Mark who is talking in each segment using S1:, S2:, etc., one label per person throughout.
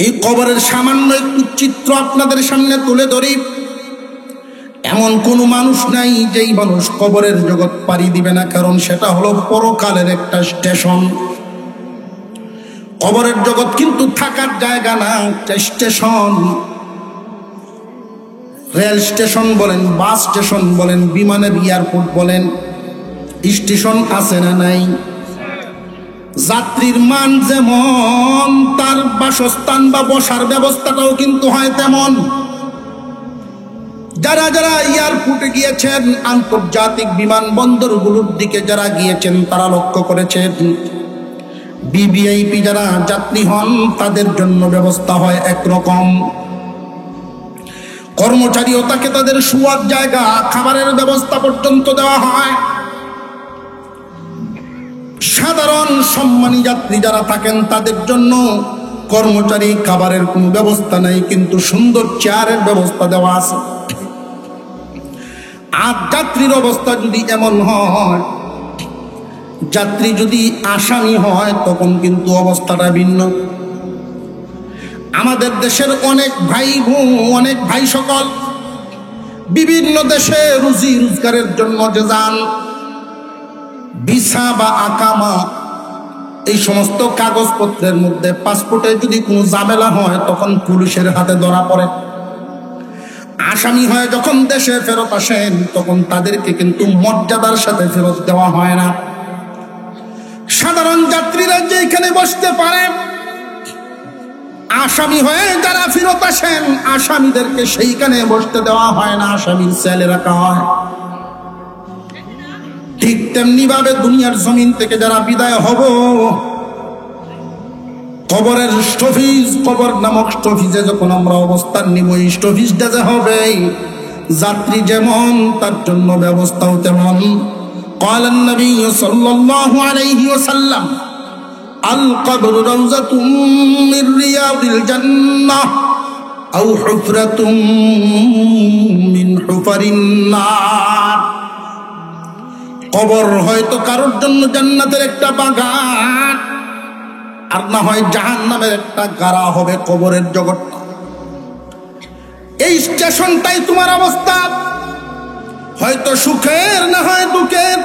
S1: এই কবরের সামান্য একটু চিত্র আপনাদের সামনে তুলে ধরি। এমন কোনো মানুষ নাই যেই মানুষ কবরের জগৎ পাড়ি দিবে না, কারণ সেটা হলো পরকালের একটা স্টেশন। কবরের জগৎ কিন্তু থাকার জায়গা না, স্টেশন। রেল স্টেশন বলেন, বাস স্টেশন বলেন, বিমানের এয়ারপোর্ট বলেন, স্টেশন আছে না নাই? যাত্রীর মান যেমন, তার বাসস্থান বা বসার ব্যবস্থাটাও কিন্তু হয় তেমন। যারা যারা এয়ারপোর্টে গিয়েছেন, আন্তর্জাতিক বিমানবন্দরগুলোর দিকে যারা গিয়েছেন, তারা লক্ষ্য করেছেন ভিভিআইপি যারা যাত্রী হন তাদের জন্য ব্যবস্থা হয় একরকম। কর্মচারীও তাকে তাদের শোয়ার জায়গা, খাবারের ব্যবস্থা পর্যন্ত দেওয়া হয়। সাধারণ সম্মানী যাত্রী যারা থাকেন তাদের জন্য কর্মচারী খাবারের কোনো ব্যবস্থা নেই, কিন্তু সুন্দর চেয়ারের ব্যবস্থা দেওয়া আছে। আর যাত্রীর অবস্থা যদি এমন হয়, যাত্রী যদি আসামি হয়, তখন কিন্তু অবস্থাটা ভিন্ন। আমাদের দেশের অনেক ভাই সকল বিভিন্ন দেশে রুজি রোজগারের জন্য যে যান, ভিসা বা আকামা এই সমস্ত কাগজপত্রের মধ্যে পাসপোর্টে যদি কোনো ঝামেলা হয়, তখন পুলিশের হাতে ধরা পড়ে। আসামি হয়ে যখন দেশে ফেরত আসেন, তখন তাদেরকে কিন্তু মর্যাদার সাথে ফেরত দেওয়া হয় না। সাধারণ যাত্রীরা যেখানে বসতে পারে, আসামি হয়ে যারা ফেরত আসেন, আসামিদেরকে সেইখানে বসতে দেওয়া হয় না, আসামির সেলে রাখা হয়। ঠিক তেমনি ভাবে দুনিয়ার জমিন থেকে যারা বিদায় হব, কবরের স্টফিজ, কবর নামক স্টফিজে যখন আমরা অবস্থান নিব, এই স্টফিজটা যে হবে, যাত্রী যেমন তার জন্য ব্যবস্থাও তেমন। قال النبي صلى الله عليه وسلم القبر روضة من رياض الجنة أو حفرة من حفر النار। কবর হয়তো কারোর জন্য জান্নাতের একটা বাগান, আর না হয় জাহান্নামের একটা গাড়া হবে কবরের জগৎটা। এই স্টেশনটাই তোমার অবস্থা, হয়তো সুখের না হয় দুঃখের।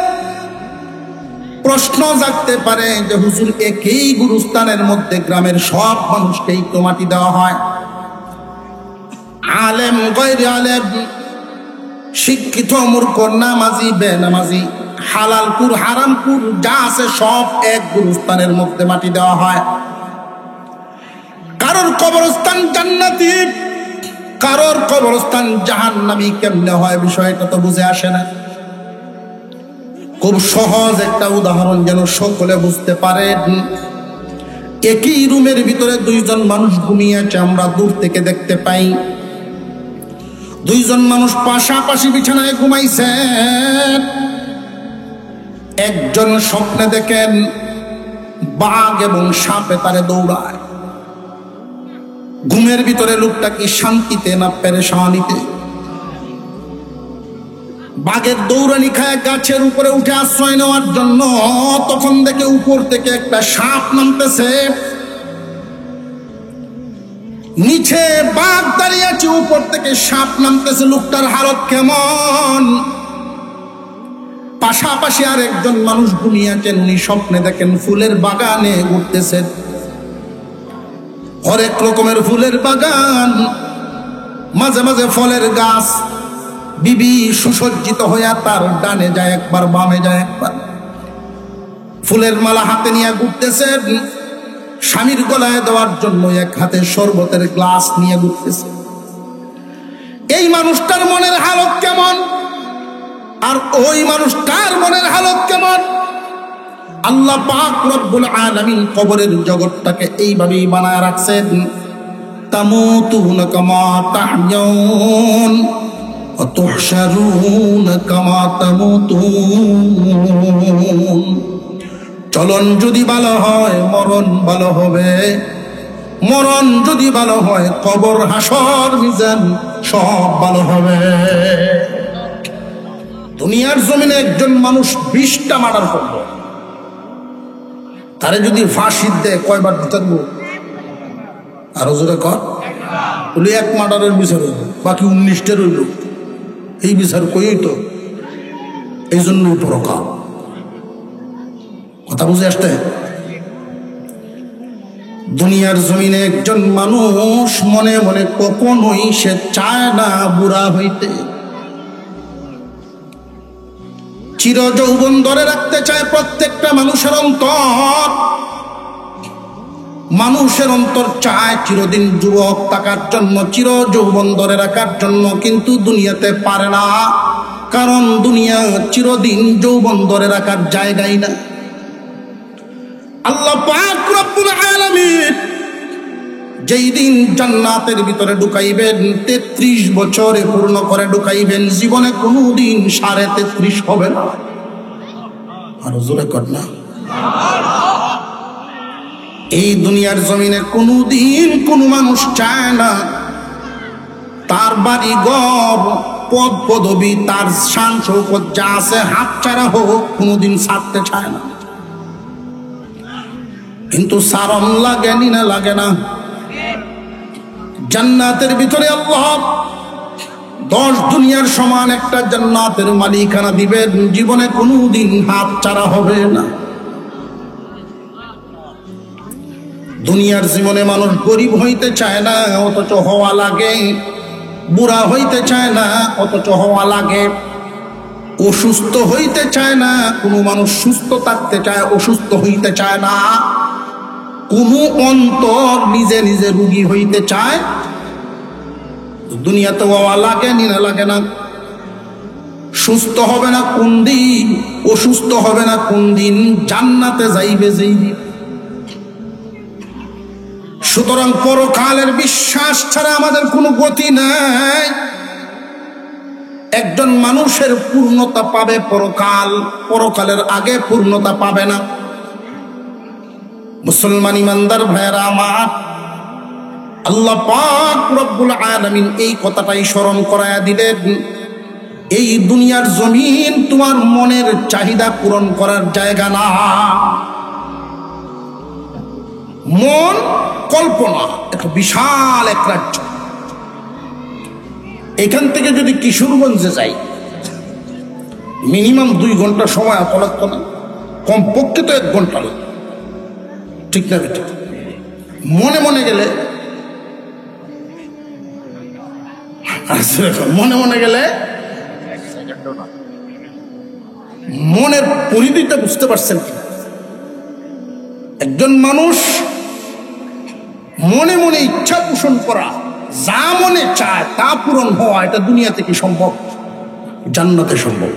S1: প্রশ্ন জাগতে পারে যে হুজুর, একই গুরুস্থানের মধ্যে গ্রামের সব মানুষকেই তো মাটি দেওয়া হয়, আলেম গয়রে আলেম, শিক্ষিত মূর্খ, নামাজি বেনামাজি, হালালপুর হারামপুর যা আছে সব এক গুরুস্থানের মধ্যে মাটি দেওয়া হয়। কারোর কবরস্থান জান্নাতি, কারোর কবরস্থান জাহান্নামী। কেমনে হয় বিষয়টা তো বুঝে আসে না। খুব সহজ একটা উদাহরণ যেন সকলে বুঝতে পারেন। একই রুমের ভিতরে দুইজন মানুষ ঘুমিয়েছে, আমরা দূর থেকে দেখতে পাই। দুইজন মানুষ পাশাপাশি বিছানায় ঘুমাইছে। একজন স্বপ্নে দেখেন বাঘ এবং সাপে তারে দৌড়ায়। ঘুমের ভিতরে লোকটা কি শান্তিতে না পেরেশানিতে? বাঘের দৌড়ানি খায় গাছের উপরে উঠে আশ্রয় নেওয়ার জন্য, তখন দেখে উপর থেকে একটা সাপ নামতেছে। নিচে বাঘ দাঁড়িয়ে আছে, উপর থেকে সাপ নামতেছে। লোকটার হালত কেমন? পাশাপাশি আর একজন মানুষ ঘুমিয়ে আছেন, উনি স্বপ্নে দেখেন ফুলের বাগানে ঘুরতেছেন। হরেক রকমের ফুলের বাগান, মাঝে মাঝে ফলের গাছ, বিবি সুসজ্জিত হইয়া তার ডানে যায় একবার, বামে যায় একবার। ফুলের মালা হাতে নিয়ে ঘুরতেছেন, স্বামীর গলায় দেওয়ার জন্য এক হাতে শরবতের গ্লাস নিয়ে ঘুরতেছে। এই মানুষটার মনের হালত কেমন? আর ওই মানুষটার মনের হালত কেমন? আল্লাহ পাক রব্বুল আলামিন কবরের জগৎটাকে এইভাবেই বানায় রাখছেন। তামুতুনা কামা তাহইউন ওয়া তুহশারুনা কামা তামুতুন। চলন যদি ভালো হয়, মরণ ভালো হবে। মরণ যদি ভালো হয়, কবর, হাসর, মিজান সব ভালো হবে। দুনিয়ার জমিনে একজন মানুষ 20টা মার্ডার করলো, তারে যদি ফাঁসি দেয় কয়বার দিতে পারবো? আরো জোরে কর। বলি এক মার্ডারের বিচার হইল, বাকি 19টা রইল, এই বিচার কই তো? এই জন্যই পরকাল। কথা বুঝে আসতে? দুনিয়ার জমিনে একজন মানুষ মনে মনে কখনোই সে চায় না বুড়া হইতে, চির যৌবন ধরে রাখতে চায় প্রত্যেকটা মানুষের অন্তর। মানুষের অন্তর চায় চিরদিন যুবক থাকার জন্য, চির যৌবন ধরে রাখার জন্য, কিন্তু দুনিয়াতে পারে না, কারণ দুনিয়া চিরদিন যৌবন ধরে রাখার জায়গাই না। আল্লাহ পাক রব্বুল আলামিন যেই দিন জান্নাতের ভিতরে ঢুকাইবেন, 33 বছরে পূর্ণ করে ঢুকাইবেন, জীবনে কোনোদিন 33.5 হবে না। আরো জোরে কর না। এই দুনিয়ার জমিনে কোনোদিন কোনো মানুষ চায় না তার বাড়ি ঘর পদ পদবি তার শান শৌকত যা আছে হাত ছাড়া হোক, কোনোদিন ছাড়তে চায় না। কিন্তু সারম লাগে না লাগে না? জান্নাতের ভিতরে আল্লাহ 10 দুনিয়ার সমান একটা জান্নাতের মালিকানা দিবেন, জীবনে কোনোদিন হাত ছাড়া হবে না। দুনিয়ার জীবনে মানুষ গরিব হইতে চায় না, অথচ হওয়া লাগে। বুড়া হইতে চায় না, অথচ হওয়া লাগে। অসুস্থ হইতে চায় না, কোনো মানুষ সুস্থ থাকতে চায়, অসুস্থ হইতে চায় না। কোনো অন্তর নিজে নিজে রোগী হইতে চায়। দুনিয়াতে হওয়া লাগে না লাগে না? সুস্থ হবে না কোন দিন, অসুস্থ হবে না কোন দিন, জান্নাতে যাইবে যেই দিন। সুতরাং পরকালের বিশ্বাস ছাড়া আমাদের কোনো গতি নাই। একজন মানুষের পূর্ণতা পাবে পরকাল, পরকালের আগে পূর্ণতা পাবে না। মুসলমান ইমানদার ভাইয়েরা আমার, আল্লাহ পাক রব্বুল আলামিন এই কথাটাই স্মরণ করায়া দিলেন, এই দুনিয়ার জমিন তোমার মনের চাহিদা পূরণ করার জায়গা না। মন কল্পনা, একটা বিশাল এক রাজ্য। এখান থেকে যদি কিশোরগঞ্জে যাই, মিনিমাম 2 ঘন্টা সময় এত লাগতো না? কমপক্ষে তো 1 ঘন্টা লাগতো, ঠিক না বেটা? মনে মনে গেলে, মনে মনে গেলে মনের পরিধিটা বুঝতে পারছেন কিনা? একজন মানুষ মনে মনে ইচ্ছা পোষণ করা, যা মনে চায় তা পূরণ হওয়া, এটা দুনিয়া থেকে সম্ভব, জান্নাতে সম্ভব।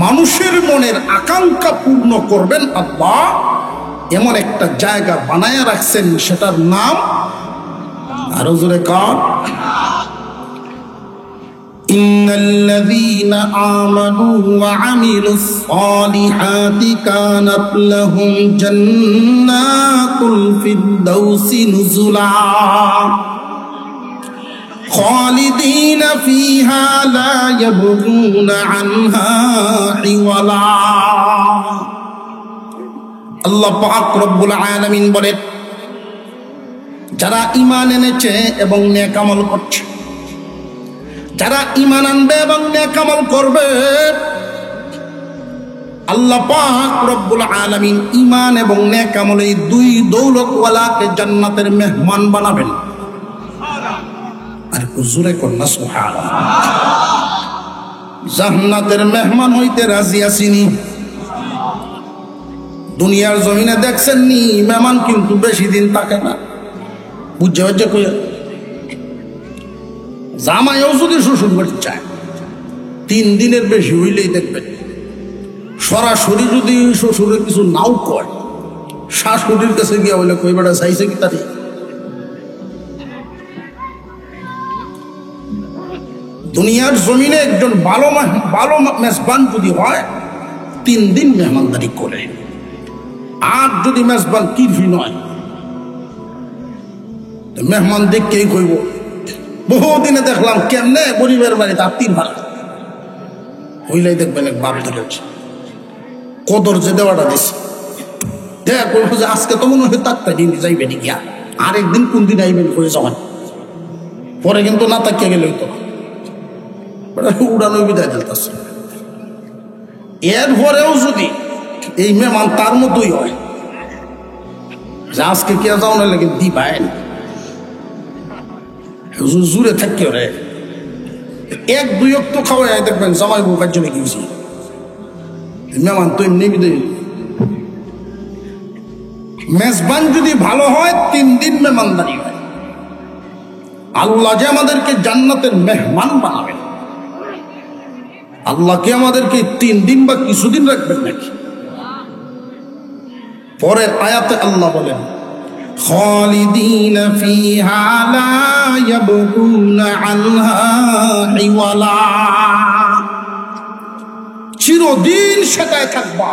S1: মানুষের মনের আকাঙ্ক্ষা পূর্ণ করবেন আল্লাহ, এমন একটা জায়গা বানায়া রাখছেন, সেটার নাম আরো জোরে কার। ইন্নাল্লাযীনা আমানু ওয়া আমিলুস সালিহাতি কানাত লাহুম জান্নাতুল ফিরদাউসি নুজুলা খালিদিনা ফিহা লা ইয়াবগুনা আনহা হিওয়ালা। আল্লাহ পাক রব্বুল আলামিন বলেন, যারা ঈমান এনেছে এবং নেক আমল করছে, যারা ঈমান আনবে এবং নেক আমল করবে, আল্লাহ পাক রব্বুল আলামিন ঈমান এবং নেক আমল এই 2 দৌলতওয়ালাকে জান্নাতের মেহমান বানাবেন। আর হুজুরে কন্যা সুবহানাল্লাহ, জান্নাতের মেহমান হইতে রাজি আছিনি? দুনিয়ার জমিনে দেখছেন নি, মেহমান কিন্তু বেশি দিন থাকে না। বুঝছে হচ্ছে কই? জামাইও যদি শ্বশুর বাড়ি চায়, 3 দিনের বেশি হইলেই দেখবেন সরাসরি যদি শ্বশুরের কিছু নাও কয়, শাশুড়ির কাছে গিয়া বলে কই বেটা চাইছে কি তারি? দুনিয়ার জমিনে একজন ভালো মেজবান যদি হয়, 3 দিন মেহমানদারি করে। আর যদি মেজবান কিরফি নয়, মেহমান দেখকেই কইব, বহুদিনে দেখলাম কেমনে গরিবের বাড়িতে আত্মীয় ভালো হইলেই দেখবেন এক বাপ ধরেছে, কদর যে দেওয়াটা দিছে। দেখ বলবো যে আজকে তো মনে হয় তাকটা দিন যাইবেন গিয়া, আরেকদিন কোন দিন আইবেন করে যাবেন, পরে কিন্তু না তাকিয়ে গেলে হইতো উড়ানো বিদায় দিতেছে। এরপরেও যদি এই মেহমান তার মতোই হয় যে আজকে কে যাও না লেগে দিবাই জুড়ে থাকি রে, এক দুই তো খাওয়াই দেখবেন জামাই বউ কাজ জন্য গিয়েছি মেহমান তো এমনি বিদায়। মেজবান যদি ভালো হয় 3 দিন মেহমানদারি হয়। আল্লাহ যে আমাদেরকে জান্নাতের মেহমান বানাবেন, আল্লাহ কি আমাদেরকে 3 দিন বা কিছুদিন রাখবেন নাকি? পরের আয়াতে আল্লাহ বলেন খালিদিনা ফিহা লা ইয়াবগুনা আনহা হিওয়ালা, চিরদিন সেটাই থাকবা।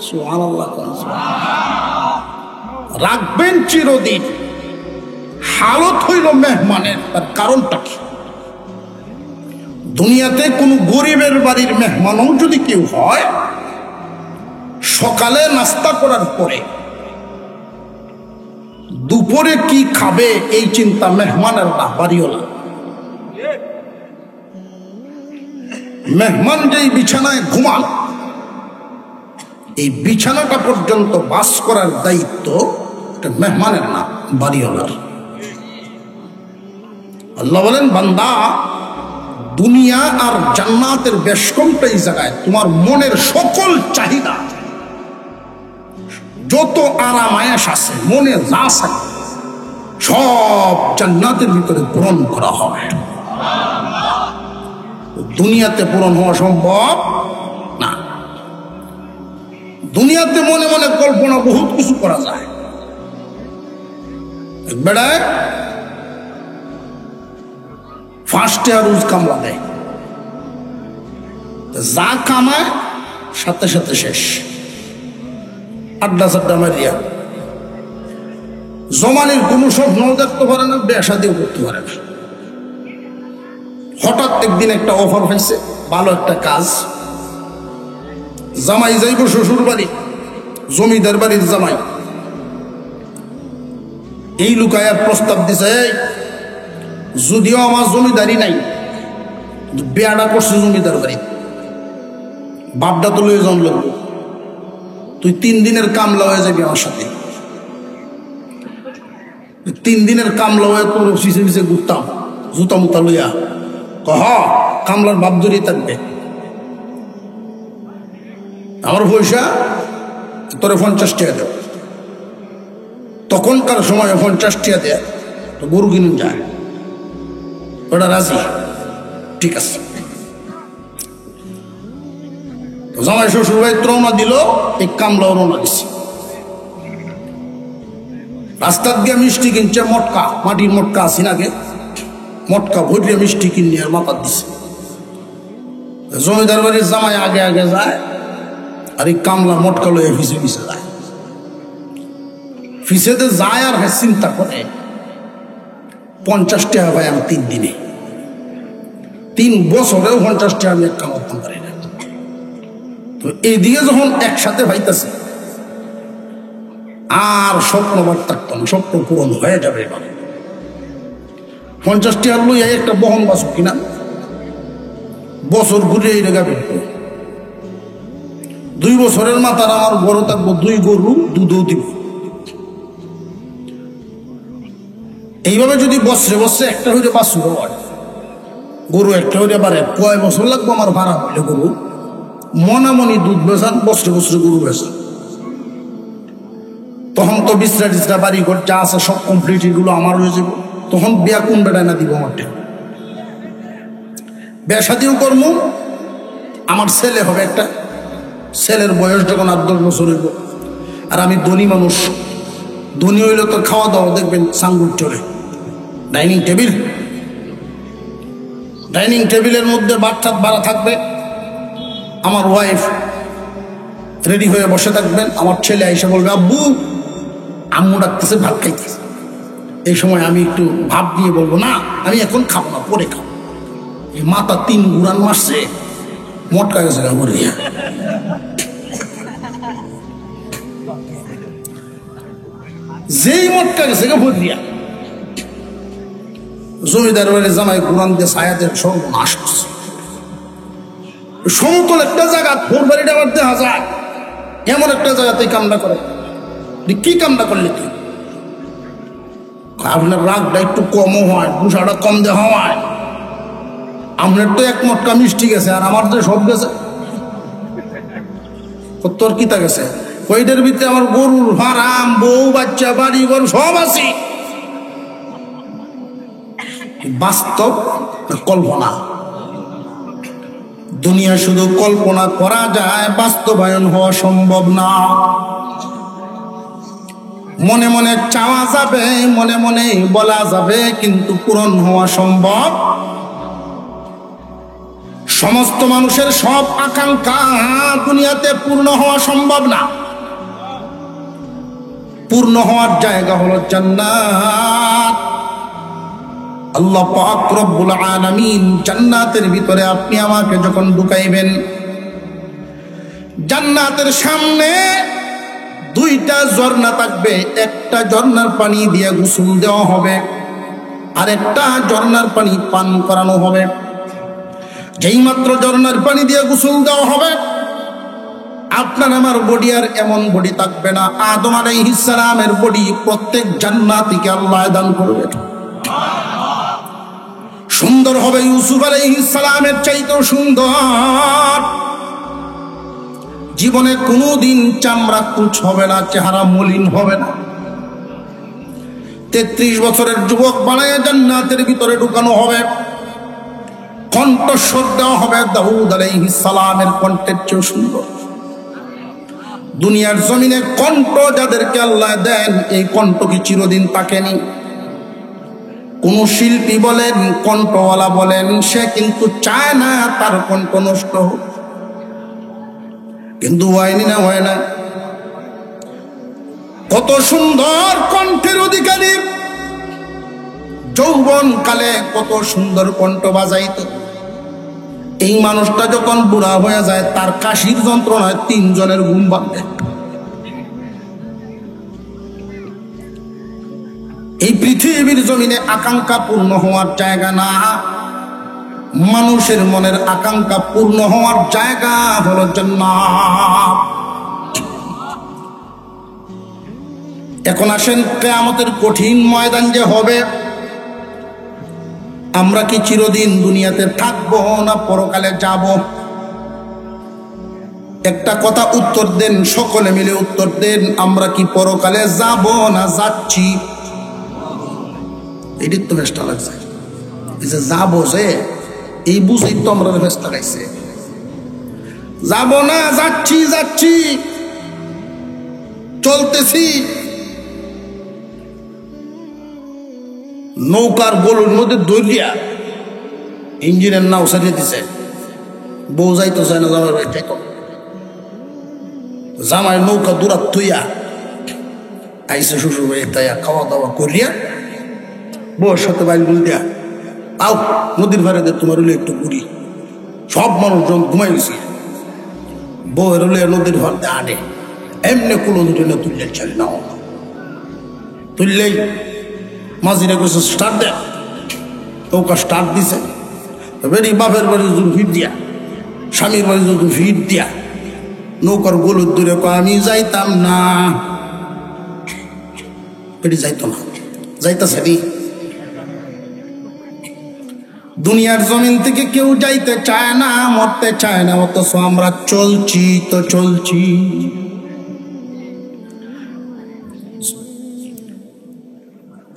S1: সুবহানাল্লাহ, রাখবেন চিরদিন। হালত হইল মেহমানের, তার কারণটা কি? দুনিয়াতে কোন গরিবের বাড়ির মেহমানও যদি কেউ হয়, সকালে নাস্তা করার পরে দুপুরে কি খাবে এই চিন্তা মেহমানের না, বাড়িওয়ালা। মেহমান যেই বিছানায় ঘুমান, এই বিছানাটা পর্যন্ত বাস করার দায়িত্ব মেহমানের না, বাড়িওয়ালার। আল্লাহ বলেন বান্দা, দুনিয়া আর জান্নাতের বেশ কমটাই জায়গায় তোমার মনের সকল চাহিদা, যত আরাম আয়েশ আছে, মনে যা আছে সব জান্নাতের ভিতরে পূরণ করা হবে। দুনিয়াতে পূরণ হওয়া সম্ভব না। দুনিয়াতে মনে মনে কল্পনা বহুত কিছু করা যায়। বেড়ায় ফার্স্টে আর রোজ কামলা দেয়, যা কামায় সাথে সাথে শেষ, আড্ডা সাড্ডা মারিয়া। জমানির কোনো স্বপ্ন দেখতে পারে না, বেশা দিয়েও করতে পারে না। হঠাৎ একদিন একটা অফার পাইছে, ভালো একটা কাজ, জামাই যাইব শ্বশুর বাড়ি, জমিদার বাড়ির জামাই। এই লুকায়া প্রস্তাব দিছে, যদিও আমার জমিদারি নাই, বেয়াটা করছে জমিদার বাড়ি, বাপটা তো লয়ে যান লোক, তুই 3 দিনের কামলা হয়ে যাবি আমার সাথে। 3 দিনের কামলা হয়ে তোর পিছে পিছে ঘুরতাম জুতা মুতা লইয়া, কহ কামলার বাপ ধরিয়ে থাকবে, আমার পয়সা তোরে 50 টাকা দেব। তখনকার সময় 50 টাকা দেয় তো গরু কিনুন যায়, ওটা রাজি, ঠিক আছে। জামাই শ্বশুর ভাই রওনা দিল, এই কামলাও রওনা দিচ্ছে। রাস্তার দিয়ে মিষ্টি কিনছে, মটকা, মাটির মটকা আসিন আগে, মটকা ভরিয়ে মিষ্টি কিনে আর মাথা দিচ্ছে। জমিদার বাড়ির জামাই আগে আগে যায়, আর এই কামলা মটকা লয়ে ফিসে ফিসে যায়। ফিসেতে যায় আর চিন্তা করে 50 টাকা ভাই আমি 3 দিনে, 3 বছরেও 50 টাকা আমি কামাতে পারি না। তো এইদিকে যখন একসাথে ভাইতেছে, আর স্বপ্ন বার থাকতো না, স্বপ্ন পূরণ হয়ে যাবে। এবার 50 টাকা লইয়া একটা বহন বাসু কিনা, বছর ঘুরে এই রেগা বেরো। 2 বছরের মাথার আমার বড় থাকবো, 2 গরু দুধও দিব। এইভাবে যদি বছরে বছরে একটা হইলে বাছুর হয়, গরু একটা হইলে পারে, কয় বছর লাগবো আমার ভাড়া হইলে গরু? মনামনি দুধ বেচান, বছরে বছরে গরু বেচান। তখন তো বিছরা টিছরা বাড়ি ঘর যা আছে সব কমপ্লিট, এগুলো আমার হয়ে যাব। তখন বিয়া কোন বেড়ায় না দিব আমার টাকা, বিয়া শাদিও করবো, আমার ছেলে হবে একটা, ছেলের বয়স যখন 8-10 বছর হইব। আর আমি ধনী মানুষ, ধনী হইলে তো খাওয়া দাওয়া দেখবেন সাঙ্গুর চলে, ডাইনিং টেবিল, ডাইনিং টেবিলের মধ্যে ভাত বাড়া থাকবে, আমার ওয়াইফ রেডি হয়ে বসে থাকবেন, আমার ছেলে এসে বলবে আব্বু আম্মু ডাকতেছে ভাত খাইতেছে। এই সময় আমি একটু ভাব দিয়ে বলবো না আমি এখন খাবো না, পরে খাবো। এই মাথা 3 গুড়ান মারছে, মটকা গেছে যেই মটকা গেছে বদলিয়া জমিদার বাড়ি জামাই কোরআন দিয়ে ছায়াদের সর্বনাশ করছে। সমতল একটা জায়গা ফোর বাড়িটা আবার দেখা যায় এমন একটা জায়গাতে কামনা করে। কি কামনা করলে তুই? আপনার রাগটা একটু কমও হয়, গুসাটা কম দেওয়া হয়। আপনার তো এক মটকা মিষ্টি গেছে আর আমার তো সব গেছে। তোর কিতা গেছে? ওইটার ভিতরে আমার গরুর ফার্ম, বউ বাচ্চা, বাড়ি ঘর সব আছে। বাস্তব কল্পনা। দুনিয়া শুধু কল্পনা করা যায়, বাস্তবায়ন হওয়া সম্ভব না। মনে মনে চাওয়া যাবে, মনে মনে বলা যাবে, কিন্তু পূরণ হওয়া সম্ভব। সমস্ত মানুষের সব আকাঙ্ক্ষা দুনিয়াতে পূর্ণ হওয়া সম্ভব না। পূর্ণ হওয়ার জায়গা হলো জান্নাত। আল্লাহ পাক রব্বুল আলামিন জান্নাতের ভিতরে আপনি আমাকে যখন ঢুকাইবেন, জান্নাতের সামনে দুইটা ঝর্ণা থাকবে। একটা ঝর্ণার পানি দিয়ে গোসল দেওয়া হবে, আর একটা ঝর্ণার পানি পান করানো হবে। যেই মাত্র ঝর্ণার পানি দিয়ে গোসল দেওয়া হবে, আপনার আমার বডি আর এমন বডি থাকবে না। আদম আলাইহিস সালামের বডি প্রত্যেক জান্নাতীকে আল্লাহ দান করবে। সুন্দর হবে ইউসুফ আলাইহিস সালামের চাইতেও সুন্দর। জীবনে কোনোদিন চামড়া কুচ হবে না, চেহারা মলিন হবে না। 33 বছরের যুবক বানায় জান্নাতের ভিতরে ঢুকানো হবে। কণ্ঠস্বর দেওয়া হবে দাউদ আলাইহিস সালামের কণ্ঠের চেয়ে সুন্দর। দুনিয়ার জমিনে কণ্ঠ যাদেরকে আল্লাহ দেন, এই কণ্ঠ কি চিরদিন থাকেনি? কোন শিল্পী বলেন, কণ্ঠওয়ালা বলেন, সে কিন্তু চায় না তার কণ্ঠ নষ্ট হোক। কিন্তু হয়নি না, হয় না। কত সুন্দর কণ্ঠের অধিকারী, যৌবন কালে কত সুন্দর কণ্ঠ বাজাইত। এই মানুষটা যখন বুড়া হয়ে যায়, তার কাশির যন্ত্রণায় 3 জনের ঘুম ভাঙে। এই পৃথিবীর জমিনে আকাঙ্ক্ষা পূর্ণ হওয়ার জায়গা না, মানুষের মনের আকাঙ্ক্ষা পূর্ণ হওয়ার জায়গা হলো জান্নাত। এখন আসেন, কিয়ামতের কঠিন ময়দান যে হবে, আমরা কি চিরদিন দুনিয়াতে থাকবো না পরকালে যাব? একটা কথা উত্তর দেন, সকলে মিলে উত্তর দেন। আমরা কি পরকালে যাব না যাচ্ছি? এটি তো বেশটা লাগছে। এই যে যাবো, যে এই বুঝেই তো আমরা বেশ লাগাইছে। যাব না, যাচ্ছি, যাচ্ছি, চলতেছি। নৌকার গোলুর মধ্যে দৌড়িয়া ইঞ্জিনের নাও সারিয়ে দিছে। বউ যাইতো চায় না, জামাই বাড়ি যাইতো। জামাই নৌকা দূরাত থইয়া আইসে শ্বশুর বাড়ি, তাইয়া খাওয়া দাওয়া করিয়া বউর সাথে বাইল গুল দিয়া, আও নদীর ভাড়া দিয়ে তোমার হলে একটু ঘুরি। সব মানুষজন ঘুমাই গেছি, বউয়ের হলে নদীর ভাড় দিয়ে আনে। এমনি কুলো দুটো না তুললে চলে না, তুললেই মাঝিরা কইছে স্টার্ট দেয়। নৌকা স্টার্ট দিছে। বেরি বাপের বাড়ি জোর ফিট দিয়া, স্বামীর বাড়ি জোর ফিট দিয়া, নৌকার গোলুর দূরে আমি যাইতাম না। বেরি যাইতো না, যাইতাছে নি। দুনিয়ার জমিন থেকে কেউ যাইতে চায় না, মরতে চায় না, অথচ আমরা চলছি তো চলছি।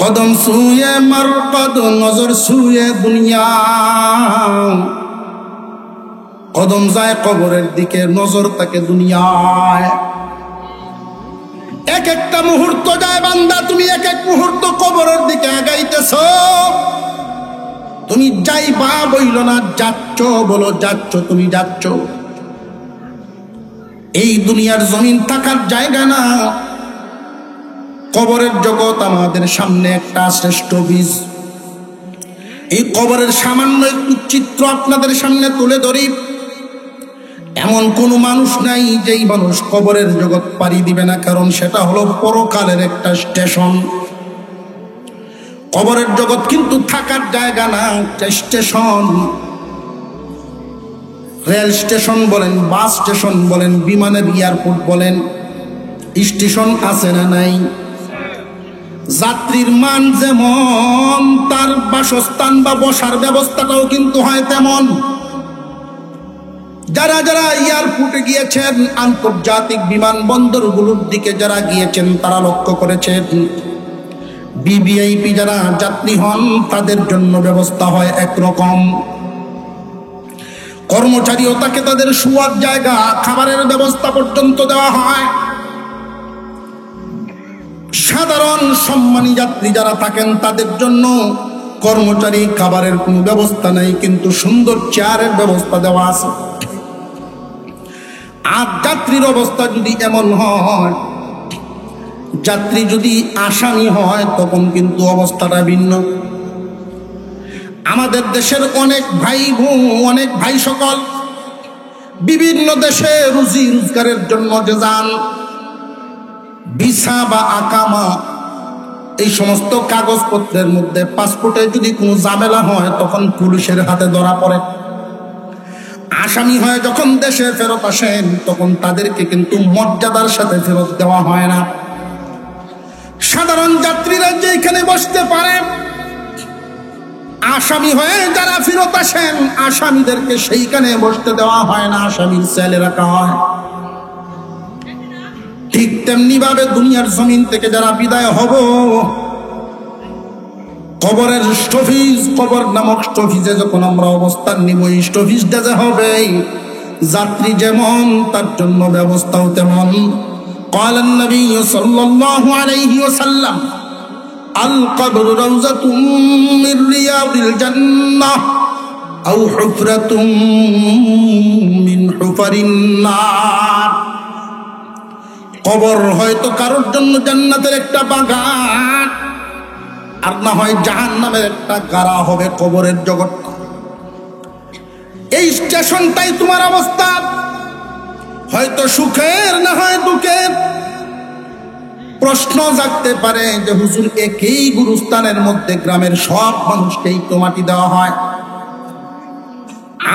S1: কদম ছুঁয়ে মর কদম, নজর ছুঁয়ে দুনিয়া। কদম যায় কবরের দিকে, নজর তাকে দুনিয়ায়। এক একটা মুহূর্ত যায় বান্দা, তুমি এক এক মুহূর্ত কবরের দিকে আগাইতেছ। তুমি যাইবা বইল না, যাচ্ছ বলো, যাচ্ছ, তুমি যাচ্ছ। এই দুনিয়ার জমিন থাকার জায়গা না। কবরের জগৎ আমাদের সামনে একটা শ্রেষ্ঠ বীজ। এই কবরের সামান্য একটু চিত্র আপনাদের সামনে তুলে ধরি। এমন কোন মানুষ নাই যেই মানুষ কবরের জগৎ পাড়ি দিবে না, কারণ সেটা হলো পরকালের একটা স্টেশন। কবরের জগৎ কিন্তু থাকার জায়গা না, একটা স্টেশন। রেল স্টেশন বলেন, বাস স্টেশন বলেন, বিমানের এয়ারপোর্ট বলেন, স্টেশন আছে না নাই? যাত্রীর মান যেমন, তার বাসস্থান বা বসার ব্যবস্থাটাও কিন্তু হয় তেমন। যারা যারা এয়ারপোর্টে গিয়েছেন, আন্তর্জাতিক বিমানবন্দরগুলোর দিকে যারা গিয়েছেন, তারা লক্ষ্য করেছেন ভিভিআইপি যারা যাত্রী হন তাদের জন্য ব্যবস্থা হয় একরকম। কর্মচারীও তাকে তাদের শোয়ার জায়গা, খাবারের ব্যবস্থা পর্যন্ত দেওয়া হয়। সাধারণ সম্মানী যাত্রী যারা থাকেন তাদের জন্য কর্মচারী খাবারের কোনো ব্যবস্থা নাই, কিন্তু সুন্দর চেয়ারের ব্যবস্থা দেওয়া আছে। আর যাত্রীর অবস্থা যদি এমন হয়, যাত্রী যদি আসামি হয়, তখন কিন্তু অবস্থাটা ভিন্ন। আমাদের দেশের অনেক ভাই সকল বিভিন্ন দেশে রুজি রোজগারের জন্য যে যান, ভিসা বা আকামা এই সমস্ত কাগজপত্রের মধ্যে পাসপোর্টে যদি কোনো ঝামেলা হয়, তখন পুলিশের হাতে ধরা পড়ে। আসামি হয়ে যখন দেশে ফেরত আসেন, তখন তাদেরকে কিন্তু মর্যাদার সাথে ফেরত দেওয়া হয় না। সাধারণ যাত্রীরা যেখানে বসতে পারে, আসামি হয়ে যারা ফেরত আসেন, আসামিদেরকে সেইখানে বসতে দেওয়া হয় না, আসামির সেলে রাখা হয়। ঠিক তেমনি ভাবে দুনিয়ার জমিন থেকে যারা বিদায় হব, কবরের স্টফিজ, কবর নামক স্টফিজে যখন আমরা অবস্থান নিব, এই স্টফিজটা যে হবে, যাত্রী যেমন তার জন্য ব্যবস্থাও তেমন। قال النبي صلى الله عليه وسلم القبر روضة من رياض الجنة أو حفرة من حفر النار। কবর হয়তো কারোর জন্য জান্নাতের একটা বাগান, আর না হয় জাহান্নামের একটা গাড়া হবে কবরের জগৎ। এই স্টেশনটাই তোমার অবস্থা, হয়তো সুখের না হয় দুঃখের। প্রশ্ন জাগতে পারে যে হুজুর, একই গুরুস্থানের মধ্যে গ্রামের সব মানুষকেই তো মাটি দেওয়া হয়,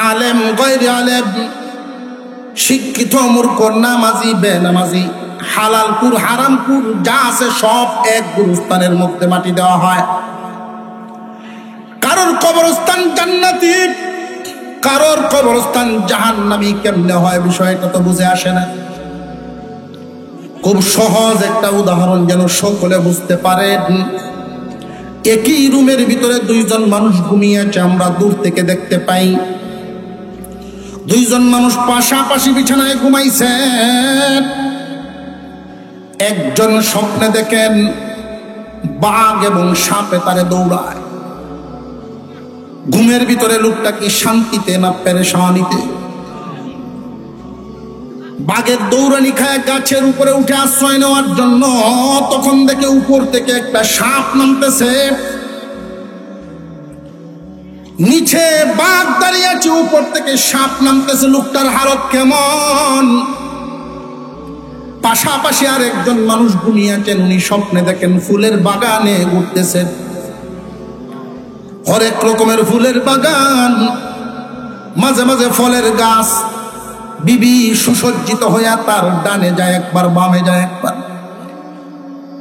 S1: আলেম গয়রে আলেম, শিক্ষিত মূর্খ, নামাজি বেনামাজি, হালালপুর হারামপুর যা আছে সব এক গুরুস্থানের মধ্যে মাটি দেওয়া হয়। কারোর কবরস্থান জান্নাতি, কারোর কবরস্থান জাহান্নামী। কেমনে হয় বিষয়টা তো বুঝে আসে না। খুব সহজ একটা উদাহরণ যেন সকলে বুঝতে পারেন। একই রুমের ভিতরে দুইজন মানুষ ঘুমিয়েছে, আমরা দূর থেকে দেখতে পাই। দুইজন মানুষ পাশাপাশি বিছানায় ঘুমাইছেন। একজন স্বপ্নে দেখেন বাঘ এবং সাপে তারে দৌড়ায়। ঘুমের ভিতরে লোকটা কি শান্তিতে না পেরেশানিতে? বাঘের দৌড়ানি খায় গাছের উপরে উঠে আশ্রয় নেওয়ার জন্য, তখন দেখে উপর থেকে একটা সাপ নামতেছে। নিচে বাঘ দাঁড়িয়ে আছে, উপর থেকে সাপ নামতেছে। লোকটার হালত কেমন? পাশাপাশি আর একজন মানুষ ঘুমিয়ে আছেন, উনি স্বপ্নে দেখেন ফুলের বাগানে ঘুরতেছেন। হরেক রকমের ফুলের বাগান, মাঝে মাঝে ফলের গাছ, বিবি সুসজ্জিত হইয়া তার ডানে যায় একবার, বামে যায় একবার।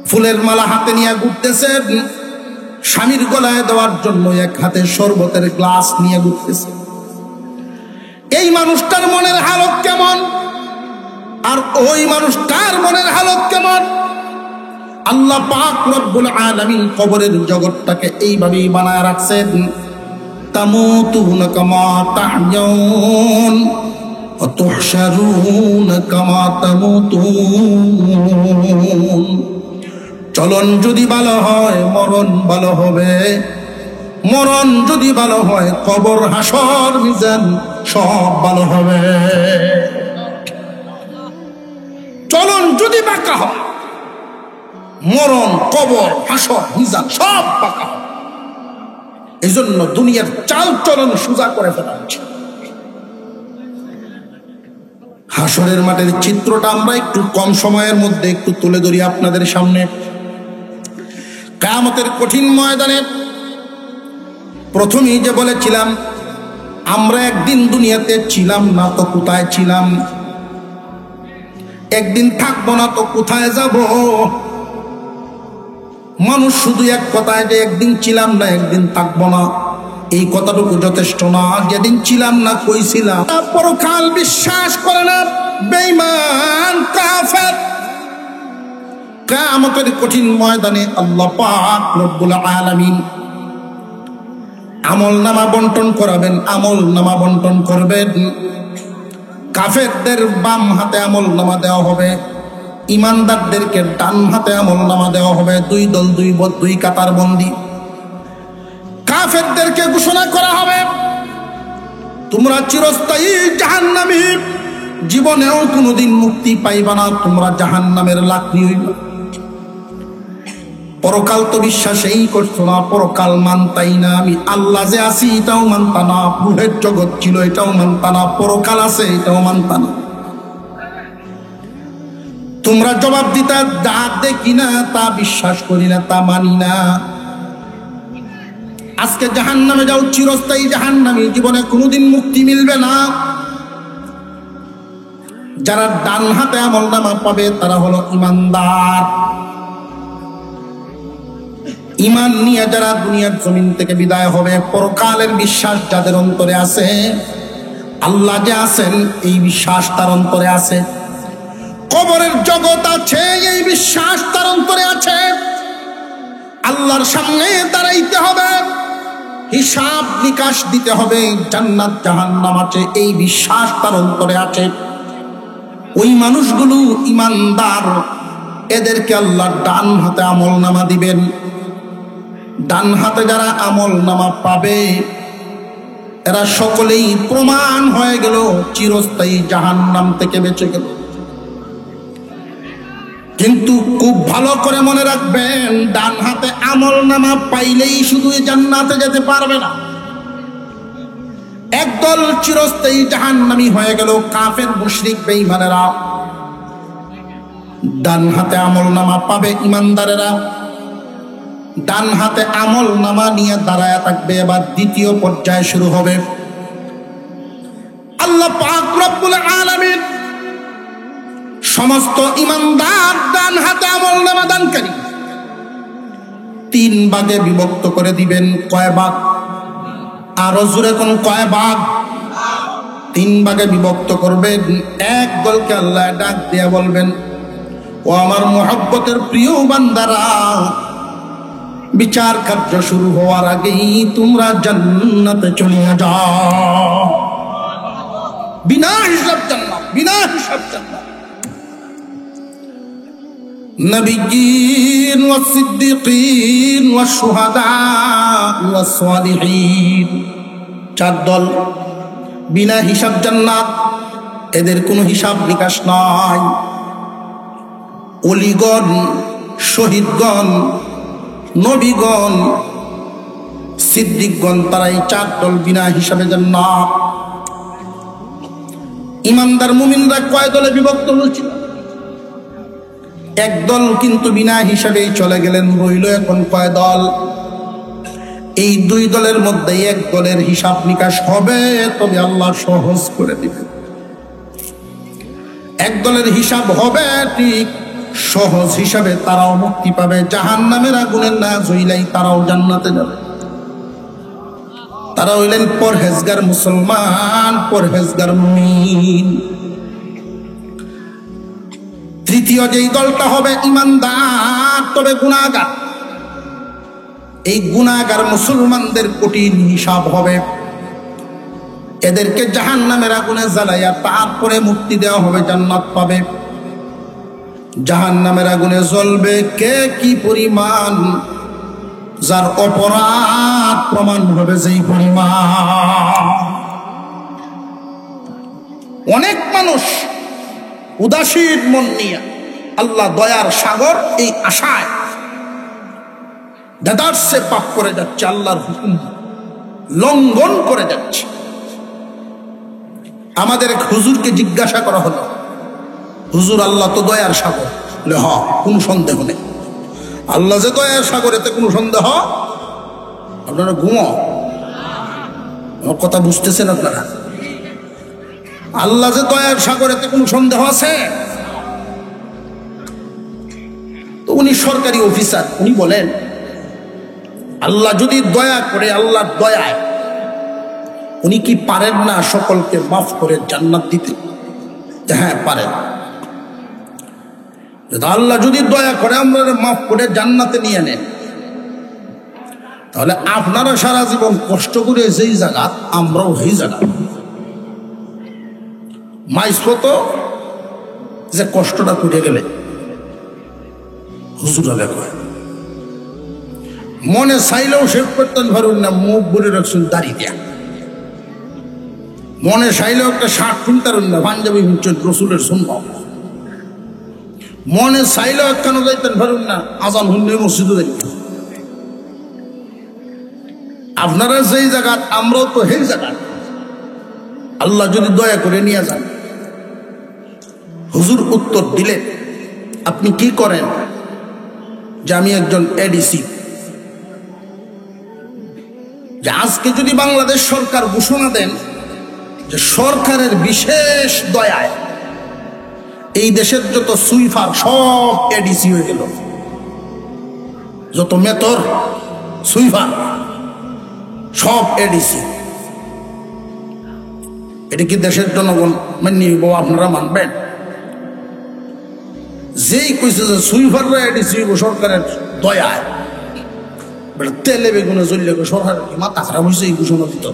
S1: ফুলের মালা হাতে নিয়ে ঘুরতেছেন, স্বামীর গলায় দেওয়ার জন্য এক হাতে শরবতের গ্লাস নিয়ে ঘুরতেছে। এই মানুষটার মনের হালত কেমন, আর ওই মানুষটার মনের হালত কেমন? আল্লাহ পাক রব্বুল আলামিন কবরের জগৎটাকে এইভাবেই বানায় রাখছেন। তামুতুনা কামা তাহইউন ওয়া তুহশারুনা কামা তামুতুন। চলন যদি ভালো হয় মরণ ভালো হবে, মরণ যদি ভালো হয় কবর হাসর মিজান সব ভালো হবে। চলন যদি বাঁকা হয়, মরণ, কবর, হাসর, মিজান সব বাঁকা হয়। এই জন্য দুনিয়ার চাল চলন সোজা করে ফেলা উচিত। হাসরের মাঠের চিত্রটা আমরা একটু কম সময়ের মধ্যে একটু তুলে ধরি আপনাদের সামনে। কিয়ামতের কঠিন ময়দানে প্রথমেই যে বলেছিলাম, আমরা একদিন দুনিয়াতে ছিলাম না তো কোথায় ছিলাম, একদিন থাকবো না তো কোথায় যাব। মানুষ শুধু এক কথায় যে একদিন ছিলাম না একদিন থাকবো না, এই কথাটুকু যথেষ্ট না। যেদিন ছিলাম না কই ছিলাম, পরকাল বিশ্বাস করে না বেঈমান কাফের। কিয়ামতের কঠিন ময়দানে আল্লাহ পাক রব্বুল আলামিন আমলনামা বন্টন করাবেন, আমলনামা বন্টন করবেন। কাফেরদের বাম হাতে আমলনামা দেওয়া হবে, ইমানদারদেরকে ডান হাতে আমলনামা দেওয়া হবে। দুই দল দুই কাতার বন্দী। কাফেরদেরকে ঘোষণা করা হবে, তোমরা চিরস্থায়ী জাহান্নামী, জীবনেও কোনোদিন মুক্তি পাইবা না, তোমরা জাহান্নামের লাকড়ি হইবা। পরকাল তো বিশ্বাসই করছো না, পরকাল মানতাই না। আমি আল্লাহ যে আছি এটাও মানতা না, রূহের জগৎ ছিল এটাও মানতা না, পরকাল আছে এটাও মানতা না। তোমরা জবাব দিতা যা দেখি না তা বিশ্বাস করি না, তা মানি না। আজকে জাহান্নামে যাও, চিরস্থায়ী জাহান্নামী, জীবনে কোনোদিন মুক্তি মিলবে না। যারা ডান হাতে আমলনামা পাবে তারা হলো ইমানদার। ইমান নিয়ে যারা দুনিয়ার জমিন থেকে বিদায় হবে, পরকালের বিশ্বাস যাদের অন্তরে আছে, আল্লাহ যে আছেন এই বিশ্বাস তার অন্তরে আছে, কবরের জগৎ আছে এই বিশ্বাস তার অন্তরে আছে, আল্লাহর সামনে দাঁড়াইতে হবে, হিসাব নিকাশ দিতে হবে, জান্নাত জাহান্নাম আছে এই বিশ্বাস তার অন্তরে আছে। ওই মানুষগুলো ইমানদার, এদেরকে আল্লাহ ডান হাতে আমলনামা দিবেন। ডান হাতে যারা আমলনামা পাবে এরা সকলেই প্রমাণ হয়ে গেল চিরস্থায়ী জাহান্নাম থেকে বেঁচে গেল। কিন্তু খুব ভালো করে মনে রাখবেন, ডান হাতে আমলনামা পাইলেই শুধু জান্নাতে যেতে পারবে না। একদল চিরস্থায়ী জাহান্নামী হয়ে গেল কাফের মুশরিক বেঈমানেরা। ডান হাতে আমলনামা পাবে ইমানদারেরা, ডান হাতে আমলনামা নিয়ে দাঁড়ায় থাকবে। এবার দ্বিতীয় পর্যায় শুরু হবে। আল্লাহ পাক রব্বুল আলামিন সমস্ত ইমানদার ডান হাতে আমলনামা দানকারী তিন ভাগে বিভক্ত করে দিবেন। কয় ভাগ? আরো জোরে কোন কয় ভাগ? তিন ভাগে বিভক্ত করবেন। এক দলকে আল্লাহ ডাক দিয়ে বলবেন, ও আমার মুহাব্বতের প্রিয় বান্দারা, বিচার কার্য শুরু হওয়ার আগেই তোমরা জান্নাতে চলে যাও। বিনা হিসাব জান্নাত, বিনা হিসাব জান্নাত। নবিয়্যিন ওয়াস সিদ্দীকিন ওয়াস শুহাদা ওয়াস সালিহিন, চার দল বিনা হিসাব জান্নাত, এদের কোনো হিসাব নিকাশ নাই। ওলিগণ, শহীদগণ, নবীগণ, সিদ্দিকগণ, তারা এই চার দল বিনা হিসাবে জান্নাত। ইমানদার মুমিনরা কয় দলে বিভক্ত হয়েছিল? একদল কিন্তু বিনা হিসাবেই চলে গেলেন। রইল এখন কয় দল? এই দুই দলের মধ্যে এক দলের হিসাব নিকাশ হবে, তবে আল্লাহ সহজ করে দিবেন। এক দলের হিসাব হবে ঠিক, সহজ হিসাবে তারাও মুক্তি পাবে, জাহান্নামের আগুনের না জ্বলাই তারাও জান্নাতে যাবে। তারা হইলেন পরহেজগার মুসলমান, পরহেজগার মুমিন। তৃতীয় যেই দলটা হবে ইমানদার তবে গুনাহগার। এই গুনাহগার মুসলমানদের কঠিন হিসাব হবে। এদেরকে জাহান্নামের আগুনে জ্বালাইয়া তারপরে মুক্তি দেওয়া হবে, জান্নাত পাবে। জাহান্নামের আগুনে জ্বলবে কে কি পরিমাণ, যার অপরাধ প্রমাণ হবে যেই পরিমাণ। অনেক মানুষ উদাসীন মন নিয়ে আল্লাহ দয়ার সাগর এই আশায় দাদারসে পাপ করে যাচ্ছে, আল্লাহর হুকুম লঙ্ঘন করে যাচ্ছে। আমাদের এক হুজুরকে জিজ্ঞাসা করা হলো, হুজুর আল্লাহ তো দয়ার সাগর। বলে হ, কোন সন্দেহ নেই, আল্লাহ যে দয়ার সাগর এতে কোনো সন্দেহ। আপনারা ঘুমো, আমার কথা বুঝতেছেন আপনারা? আল্লাহ যে দয়ার সাগর এতে কোনো সন্দেহ আছে? তো উনি সরকারি অফিসার, উনি বলেন আল্লাহ যদি দয়া করে, আল্লাহর দয়ায় উনি কি পারেন না সকলকে মাফ করে জান্নাত দিতে? হ্যাঁ পারেন। আল্লাহ যদি দয়া করে আমরা মাফ করে জান্নাতে নিয়ে নেন, তাহলে আপনারা সারা জীবন কষ্ট করে যেই জায়গা, আমরাও সেই জায়গা। মাইসপত যে কষ্টটা করে গেলে হুজুরা দেখো, মনে চাইলেও শেভ করতেন পারুন না, মুখ ভরে রাখছেন দাড়ি দিয়া। মনে চাইলেও একটা শার্ট কিনতারুন না, পাঞ্জাবি কিনছেন রসুলের সুন্নাত। মনে চাইলেও কেন যাইতেন পারুন না, আজান হইলে মসজিদে যাইতেন। আপনারা যেই জায়গা, আমরাও তো সেই জায়গা। আল্লাহ যদি দয়া করে নিয়ে যান। হুজুর উত্তর দিলেন, আপনি কি করেন? যে আমি একজন এডিসি। যে আজকে যদি বাংলাদেশ সরকার ঘোষণা দেন যে সরকারের বিশেষ দয়ায় এই দেশের যত সুইফার সব এডিসি হয়ে গেল, যত মেতর সুইফার সব এডিসি, এটা কি দেশের জনগণ মান্য আপনারা মানবেন? যেই কইছে যে সুইফাররা এডিসি সরকারের দয়ায়, তেলে বেগুনে চললে সরকারের মাথা খারাপ হয়েছে এই ঘোষণা দিত?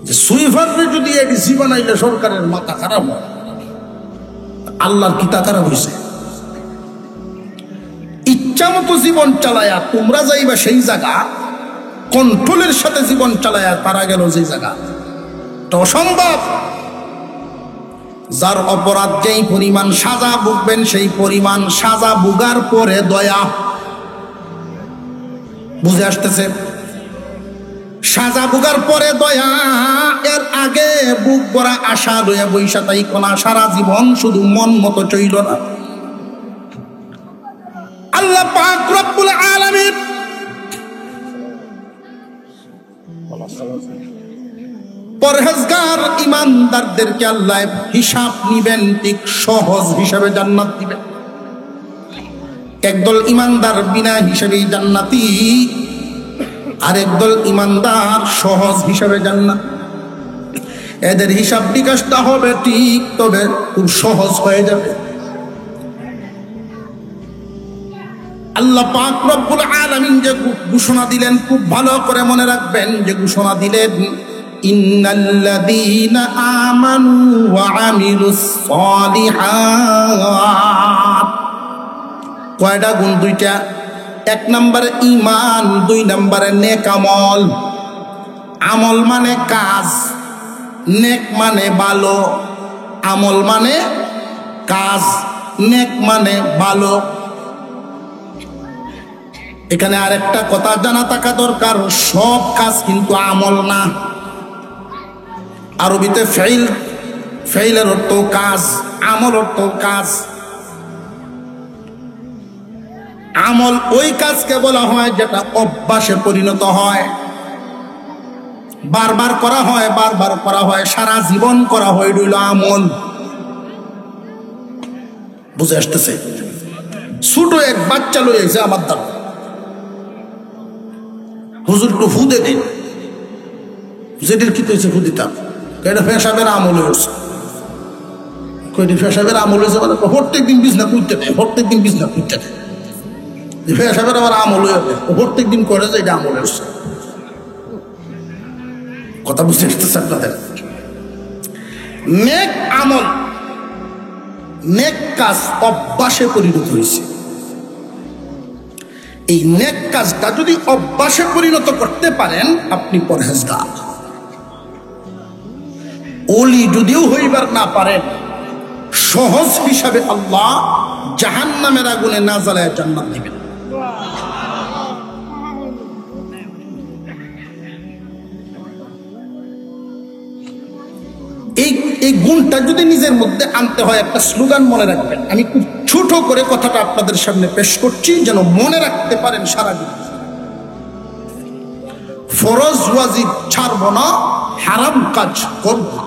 S1: যে সুইফাররা যদি এডিসি বানাইলে সরকারের মাথা খারাপ হয়, আল্লাহর কিতা খারাপ হয়েছে? ইচ্ছা মতো জীবন চালায়া তোমরা যাইবা সেই জায়গা, কন্ট্রোলের সাথে জীবন চালায়া তারা গেল যে জায়গা, তো অসম্ভব। যার অপরাধ যেই পরিমাণ সাজা ভুগবেন, সেই পরিমাণ সাজা ভুগার পরে দয়া। বুঝে আসতেছে? সাজা ভুগার পরে দয়া, এর আগে বুক ভরা আশা লইয়া বৈশা তাই কোনা সারা জীবন শুধু মন মতো চইল না। আল্লাহ পাক রব্বুল আলামিন পরহেজগার ইমানদারদেরকে আল্লাহ হিসাব নিবেন, ঠিক সহজ হিসাবে জান্নাত দিবেন। একদল ইমানদার বিনা হিসাবে জান্নাতি, আর একদল ইমানদার সহজ হিসাবে জান্নাত। এদের হিসাব বিকাশটা হবে ঠিক, তবে খুব সহজ হয়ে যাবে। আল্লাহ পাক রব্বুল আলামিন যে ঘোষণা দিলেন, খুব ভালো করে মনে রাখবেন যে ঘোষণা দিলেন, ইন্নাল্লাযীনা আমানু ওয়া আমিলুস সালিহাত। কয়টা গুণ? দুইটা। এক নম্বরে ঈমান, দুই নম্বরে নেক আমল। আমল মানে কাজ, নেক মানে ভালো। আমল মানে কাজ, নেক মানে ভালো। এখানে আরেকটা কথা জানা থাকা দরকার, সব কাজ কিন্তু আমল না। আরবিতে ফেইল, ফেইলের অর্থ কাজ, আমল অর্থ কাজ। আমল ওই কাজকে বলা হয় যেটা অভ্যাসে পরিণত হয়, বারবার করা হয়, বারবার করা হয়, সারা জীবন করা হয়, রইল আমল। বুঝে আসতেছে? ছোট এক বাচ্চা লয়ে এসে আমার দ্বারা, হুজুর একটু ফুদে দিন। যেটির কি হয়েছে ফু দিতাম, এটা পেশাবের আমল হয়েছে। কয়টি পেশাবের আমল হয়েছে মানে প্রত্যেক দিন বিছনা করতে দেয়, প্রত্যেক দিন বিছনা করতে দেয়। পেশাবের আমার আমল হয়ে যাবে, প্রত্যেক দিন করে যে এটা আমল হয়েছে। কথা বুঝতে আসতেছে আপনাদের? নেক আমল, নেক কাজ অভ্যাসে পরিণত হয়েছে। এই নেক কাজটা যদি অভ্যাসে পরিণত করতে পারেন, আপনি পরহেজগার। ওলি যদিও হইবার না পারেন, সহজ হিসাবে আল্লাহ জাহান্নামের আগুনে না জ্বালায় জান্নাত দিবেন। এই গুণটা যদি নিজের মধ্যে আনতে হয়, একটা স্লোগান মনে রাখবেন। আমি খুব ছোট করে কথাটা আপনাদের সামনে পেশ করছি, যেন মনে রাখতে পারেন সারা জীবন। ফরজ ওয়াজিব ছাড়বো না, হারাম কাজ করব না।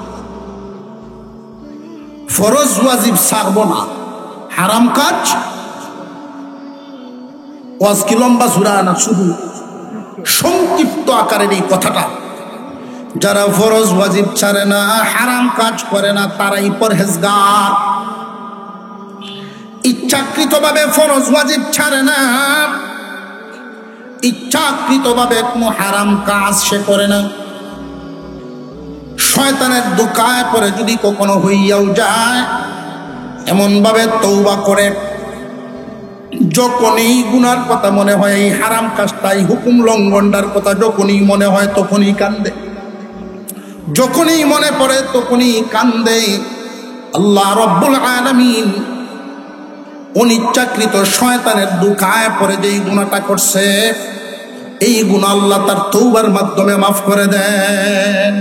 S1: ফরজ ওয়াজিব ছাড়বো না, হারাম কাজ। ওয়াজ কি লম্বা সুরা না, শুধু সংক্ষিপ্ত আকারের এই কথাটা। যারা ফরজ ওয়াজিব ছাড়ে না, হারাম কাজ করে না, তারাই পরহেজগার। ইচ্ছাকৃতভাবে ফরজ ওয়াজিব ছাড়ে না, ইচ্ছাকৃতভাবে কোনো হারাম কাজ সে করে না। শয়তানের ধোঁকায় পড়ে যদি কখনো হইয়াও যায়, এমন ভাবে তওবা করে, যখনই গুনার কথা মনে হয়, এই হারাম কাজটাই, হুকুম লঙ্ঘনটার কথা যখনই মনে হয়, তখনই কান্দে। যখনই মনে পড়ে তখনই কান্দে। আল্লাহ রব্বুল আলামিন অনিচ্ছাকৃত শয়তানের ধোঁকায় পড়ে যেই গুনাহটা করছে, এই গুনাহ আল্লাহ তার তওবার মাধ্যমে মাফ করে দেন।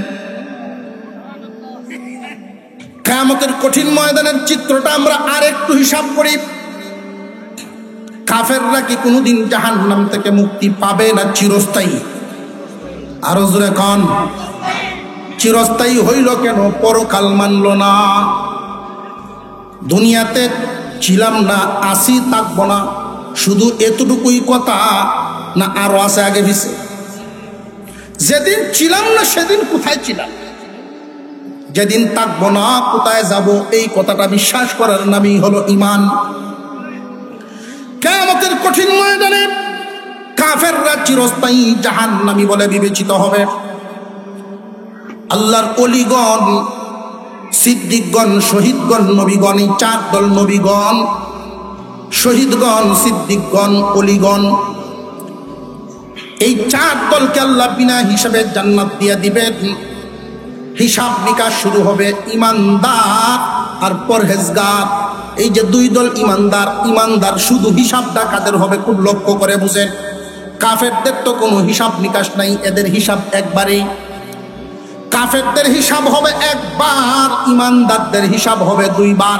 S1: কিয়ামতের কঠিন ময়দানের চিত্রটা আমরা আরেকটু হিসাব করি। কাফেররা কি কোনোদিন জাহান্নাম থেকে মুক্তি পাবে না চিরস্থায়ী? আরো জোরে কোন। চিরস্থায়ী হইল কেন? পরকাল মানল না। দুনিয়াতে ছিলাম না, আসি, থাকবো না, শুধু এতটুকুই কথা না আরো আছে আগে পিছে? যেদিন ছিলাম না সেদিন কোথায় ছিলাম, যেদিন থাকবো না কোথায় যাব, এই কথাটা বিশ্বাস করার নামই হলো ঈমান। কিয়ামতের কঠিন ময়দানে কাফেররা চিরস্থায়ী জাহান্নামী বলে বিবেচিত হবে। আল্লাহর ওলিগণ, সিদ্দিকগণ, শহীদগণ, নবীগণ, এই চার দল, নবীগণ, শহীদগণ, সিদ্দিকগণ, ওলিগণ, এই চার দলকে আল্লাহ বিনা হিসাবে জান্নাত দিয়ে দিবেন। হিসাব নিকাশ শুরু হবে ইমানদার আর পরহেজগার। এই যে দুই দল, ইমানদার, ইমানদার শুধু হিসাবটা কাদের হবে খুব লক্ষ্য করে বুঝেন। কাফেরদের তো কোনো হিসাব নিকাশ নাই, এদের হিসাব একবারেই। কাফেরদের হিসাব হবে একবার, ইমানদারদের হিসাব হবে দুইবার।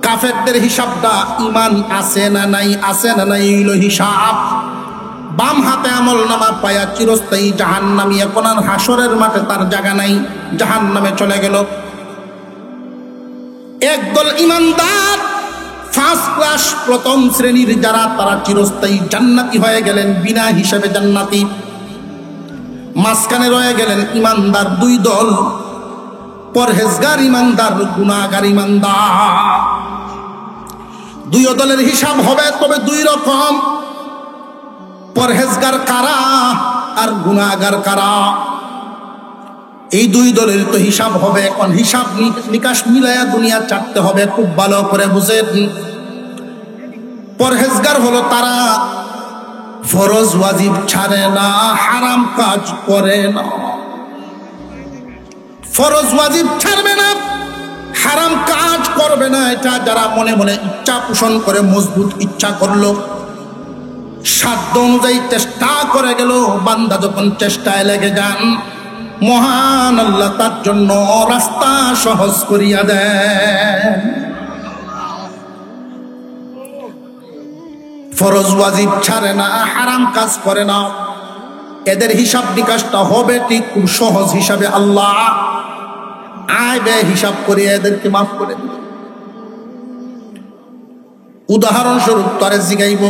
S1: কাফেরদের হিসাবটা ইমান আছে না নাই, আছে না নাই, হইল হিসাব। বাম হাতে আমল নামা পায়া চিরস্থায়ী জাহান্নামী, এখন আর হাসরের মাঠে তার জায়গা নাই, জাহান্নামে চলে গেল। একদল ইমানদার, ফার্স্ট ক্লাস, প্রথম শ্রেণীর যারা, তারা চিরস্থায়ী জান্নাতি হয়ে গেলেন, বিনা হিসাবে জান্নাতি। মাঝখানে রয়ে গেলেন ইমানদার দুই দল, পরহেজগার ইমানদার, গুনাহগার ইমানদার। দুই দলের হিসাব হবে, তবে দুই রকম। পরহেজগার কারা আর গুনাহগার কারা, এই দুই দলের তো হিসাব হবে। এখন হিসাব নিকাশ মিলায়া দুনিয়া চাটতে হবে, খুব ভালো করে বুঝেন। পরহেজগার হলো তারা ফরজ ওয়াজিব ছাড়ে না, হারাম কাজ করে না। ফরজ ওয়াজিব ছাড়বে না, হারাম কাজ করবে না, এটা যারা মনে মনে ইচ্ছা পোষণ করে, মজবুত ইচ্ছা করলো, সাধ্য অনুযায়ী চেষ্টা করে গেল, বান্দা যখন চেষ্টায় লেগে যান, মহান আল্লাহ তার জন্য রাস্তা সহজ করিয়া দেন। ফরজ ওয়াজিব ছাড়ে না, হারাম কাজ করে না, এদের হিসাব নিকাশটা হবে ঠিক খুব সহজ হিসাবে। আল্লাহ আয় ব্যয় হিসাব করে এদেরকে মাফ করে দিবে। উদাহরণস্বরূপ তারে জিগাইব,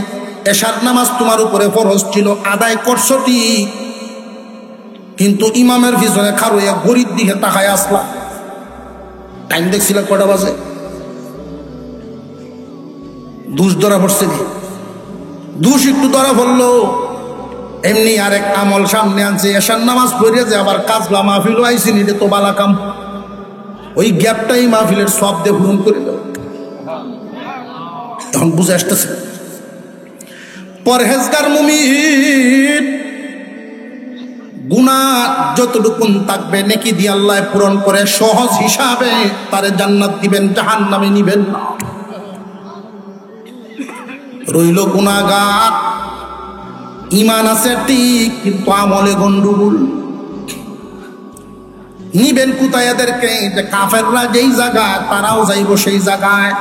S1: এশার নামাজ তোমার উপরে ফরজ ছিল, আদায় করছো ঠিক, কিন্তু ইমামের পিছনে খারুইয়া গরিব দিকে তাকায় আসলা, টাইম দেখছিল কটা বাজে, দুষ ধরা পড়ছে নি? দুষ একটু ধরা পড়লো, এমনি আরেক আমল সামনে আনছে, এশার নামাজ পড়ে যে আবার কাজলা মাহফিল আইসি নিতে তো বালা কাম, ওই গ্যাপটাই মাহফিলের সব দিয়ে পূরণ করে দাও। তখন বুঝে আসতেছে পরহেজগার মুমিন গুনাহ যতটুকুন থাকবে নেকি দিয়ে আল্লাহ পূরণ করে সহজ হিসাবে তারে জান্নাত দিবেন, জাহান্নামে নিবেন না। রইল গুনাহগার, ইমান আছে ঠিক কিন্তু আমলে গন্ডগোল। নিবেন কোথায় এদেরকে? যে কাফেররা যেই জায়গায় তারাও যাইব সেই জায়গায়।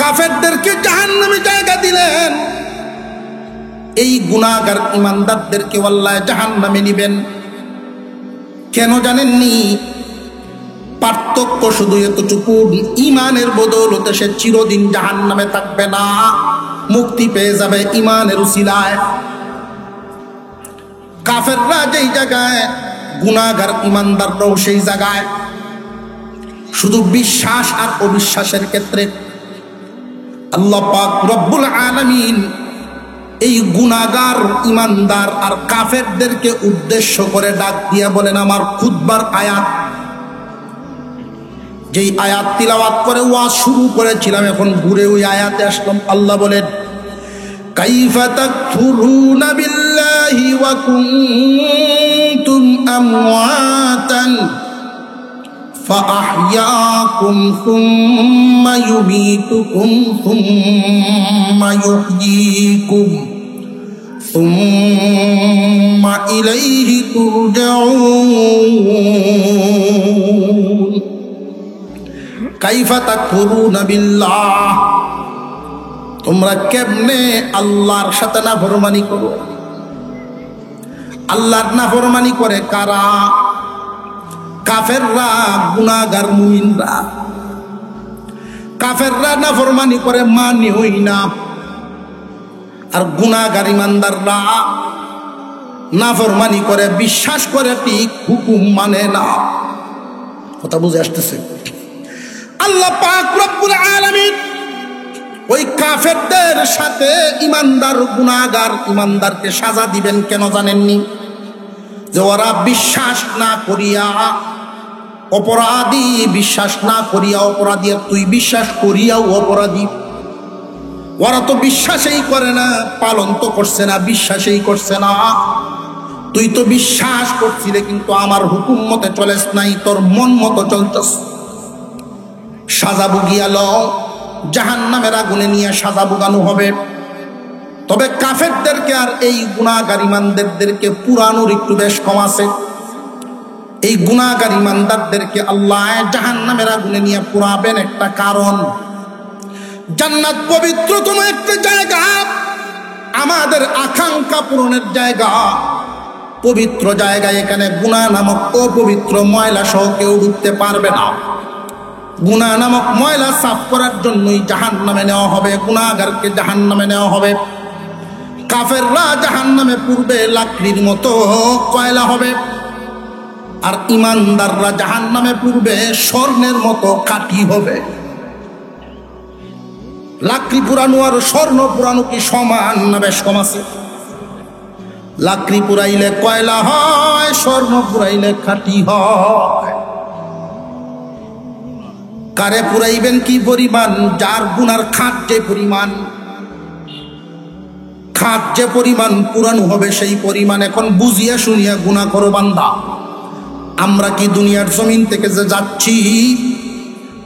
S1: কাফেরদেরকে জাহান্নামে জায়গা দিলেন, এই গুনাহগার ইমানদারদেরকে আল্লাহ জাহান্নামে নিবেন। কেন জানেননি? পার্থক্য শুধু এতটুকু, ইমানের বদৌলতে সে চিরদিন জাহান্নামে থাকবে না, মুক্তি পেয়ে যাবে ইমানের উসিলায়। কাফেররা যেই জায়গায়, গুনাহগার ইমানদাররাও সেই জায়গায়। শুধু বিশ্বাস আর অবিশ্বাসের ক্ষেত্রে আল্লাহ পাক রব্বুল আলামিন এই গুনাহগার ইমানদার আর কাফেরদেরকে উদ্দেশ্য করে ডাক দিয়া বলেন, আমার খুতবার আয়াত, যেই আয়াত তিলাওয়াত করে ওয়াজ শুরু করেছিলাম, এখন ঘুরে ওই আয়াতে আসলাম। আল্লাহ বলেন, কাইফা তাকফুরুনা বিল্লাহি ওয়া কুনতুম আমওয়াতান ফাআহইয়াকুম সুম্মা ইউমীতুকুম সুম্মা ইউহয়ীকুম সুম্মা ইলাইহি তুরজাউন। কাইফা তাকফুরুনা বিল্লাহ, তোমরা কেমনে আল্লাহর সাথে নাফরমানি করো? আল্লাহর নাফরমানি করে কারা? কাফেররা, গুনাহগার মুমিনরা। কাফেররা নাফরমানি করে মানি হই না, আর গুনাহগার ইমানদাররা নাফরমানি করে, বিশ্বাস করে ঠিক, হুকুম মানে না। কথা বুঝে আসতেছে? আল্লাহ পাক রব্বুল আলামিন ওই কাফেরদের সাথে ইমানদার গুনাহগার ইমানদারকে সাজা দিবেন কেন জানেননি? যে ওরা বিশ্বাস না করিয়া অপরাধী, বিশ্বাস না করিয়া অপরাধী, তুই বিশ্বাস করিয়াও অপরাধী। ওরা তো বিশ্বাসই করে না, পালন তো করছে না, বিশ্বাসই করছে না। তুই তো বিশ্বাস করছিলে কিন্তু আমার হুকুম মতে চলেস নাই, তোর মন মতো চলছস। সাজা বুগিয়াল, জাহান্নামের আগুনে নিয়ে সাজা বুগানো হবে। তবে কাফেরদেরকে আর এই গুনাহগার ইমানদারদেরকে পুরানোর একটু বেশ কম আছে। এই গুনাহগার ইমানদারদেরকে আল্লাহ জাহান্নামের আগুনে নিয়ে পুরাবেন একটা কারণ, জান্নাত পবিত্রতম একটা জায়গা, আমাদের আকাঙ্ক্ষা পূরণের জায়গা, পবিত্র জায়গা। এখানে গুনাহ নামক অপবিত্র ময়লা সহ কেউ ঢুকতে পারবে না। গুনাহ নামক ময়লা সাফ করার জন্যই জাহান্নামে নেওয়া হবে, গুনাহগারকে জাহান্নামে নেওয়া হবে। কাফেররা জাহান্নামে পূর্বে লাকড়ির মতো কয়লা হবে, আর ইমানদাররা জাহান্নামে পূর্বে স্বর্ণের মতো কাঠি হবে। লাকড়ি পুরানো আর স্বর্ণ পুরানো কি সমান না বেশ কম আছে? লাকড়ি পুরাইলে কয়লা হয়, স্বর্ণ পুরাইলে কাঠি হয়। কারে পুরাইবেন কি পরিমাণ? যার গুনার খাত যে পরিমাণ, খাত যে পরিমাণ পুরানো হবে সেই পরিমাণ। এখন বুঝিয়া শুনিয়া গুনাহ করো বান্দা। আমরা কি দুনিয়ার জমিন থেকে যে যাচ্ছি,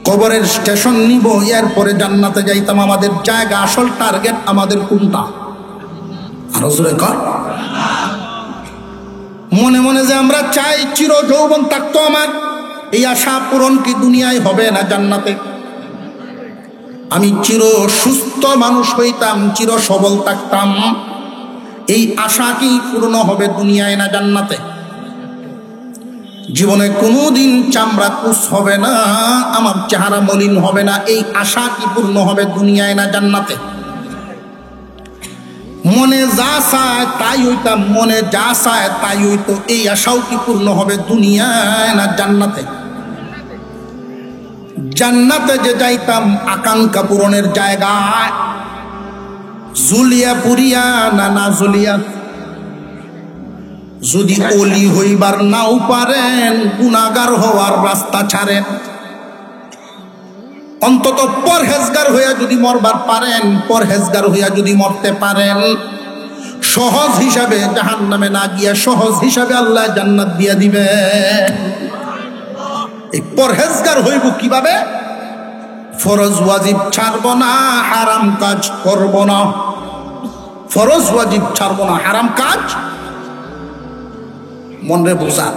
S1: কবরের স্টেশন নিব, এরপরে জান্নাতে যাইতাম, আমাদের জায়গা, আসল টার্গেট আমাদের কোনটা? আরো জোরে কর। মনে মনে যে আমরা চাই চির যৌবন থাকতো আমার, এই আশা পূরণ কি দুনিয়ায় হবে না জান্নাতে? আমি চির সুস্থ মানুষ হইতাম, চির সবল থাকতাম, এই আশা কি পূর্ণ হবে দুনিয়ায় না জান্নাতে? জীবনে কোনোদিন চামড়া কুচ হবে না, আমার চেহারা মলিন হবে না, এই আশা কি পূর্ণ হবে দুনিয়ায় না জান্নাতে? মনে যা চায় তাই হইতাম, মনে যা চায় তাই হইতো, এই আশাও কি পূর্ণ হবে দুনিয়ায় না জান্নাতে? জান্নাতে যে যাইতাম আকাঙ্ক্ষা পূরণের জায়গায়, জুলিয়া পুরিয়া না না জুলিয়া। যদি ওলি হইবার নাও পারেন, গুনাহগার হওয়ার রাস্তা ছাড়েন। অন্তত পরহেজগার হইয়া যদি মরবার পারেন, পরহেজগার হইয়া যদি মরতে পারেন, সহজ হিসাবে জাহান্নামে না গিয়া সহজ হিসাবে আল্লাহ জান্নাত দিয়া দিবে। এই পরহেজগার হইব কিভাবে? ফরজ ওয়াজিব ছাড়ব না, হারাম কাজ করব না। ফরজ ওয়াজিব ছাড়ব না, হারাম কাজ মনরে বোঝা।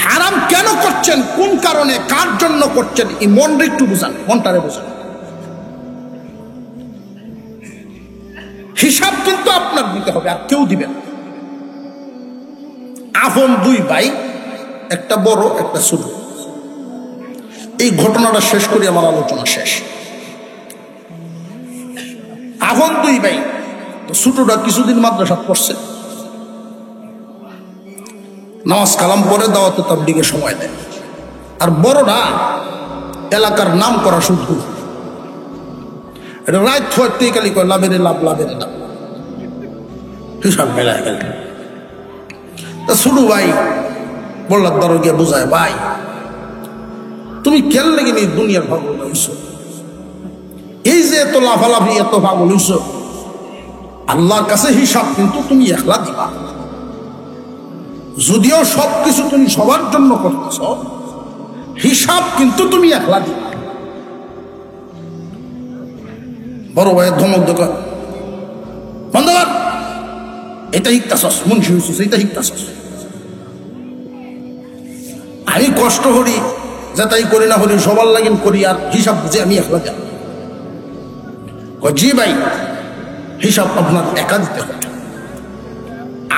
S1: হারাম কেন করছেন, কোন কারণে, কার জন্য করছেন, এই মনটা একটু বুঝান, মনটারে বুঝান। হিসাব কিন্তু আপনার দিতে হবে, আর কেউ দিবেন। আপন দুই ভাই, একটা বড় একটা ছোট। এই ঘটনাটা শেষ করে আমার আলোচনা শেষ। আপন দুই ভাই, তো ছোটটা কিছুদিন মাদ্রাসা পড়ছে, নামাজ কালাম পরে দাওয়াতে তাবলীগে সময় দেয়, আর বড়রা এলাকার নাম করা শুধু এটা রাত হইতে গেলে কয় লাভের লাভ, লাভের লাভ, হিসাব মেলায় গেল। তা ছোট ভাই বললার দ্বারা গিয়ে বোঝায়, ভাই তুমি কেন লেগে নি দুনিয়ার পাগল হইছ, এই যে এত লাফালাফি এত পাগল হইছ, আল্লাহর কাছে হিসাব কিন্তু তুমি একলা দিবা। যদিও সবকিছু তুমি সবার জন্য করতেছ, হিসাব কিন্তু তুমি একলা দিবা। বড় ভাইয়ের ধমক দোকান বন্ধ কর, এটা শিখতাছস, মুন্সি হইছিস, এটা শিখতাছস। আমি কষ্ট করি, যাতাই করি না হলে সবার লাগিন করি, আর হিসাব বুঝে আমি একলা যাব। জি ভাই, হিসাব আপনার একা দিতে হবে,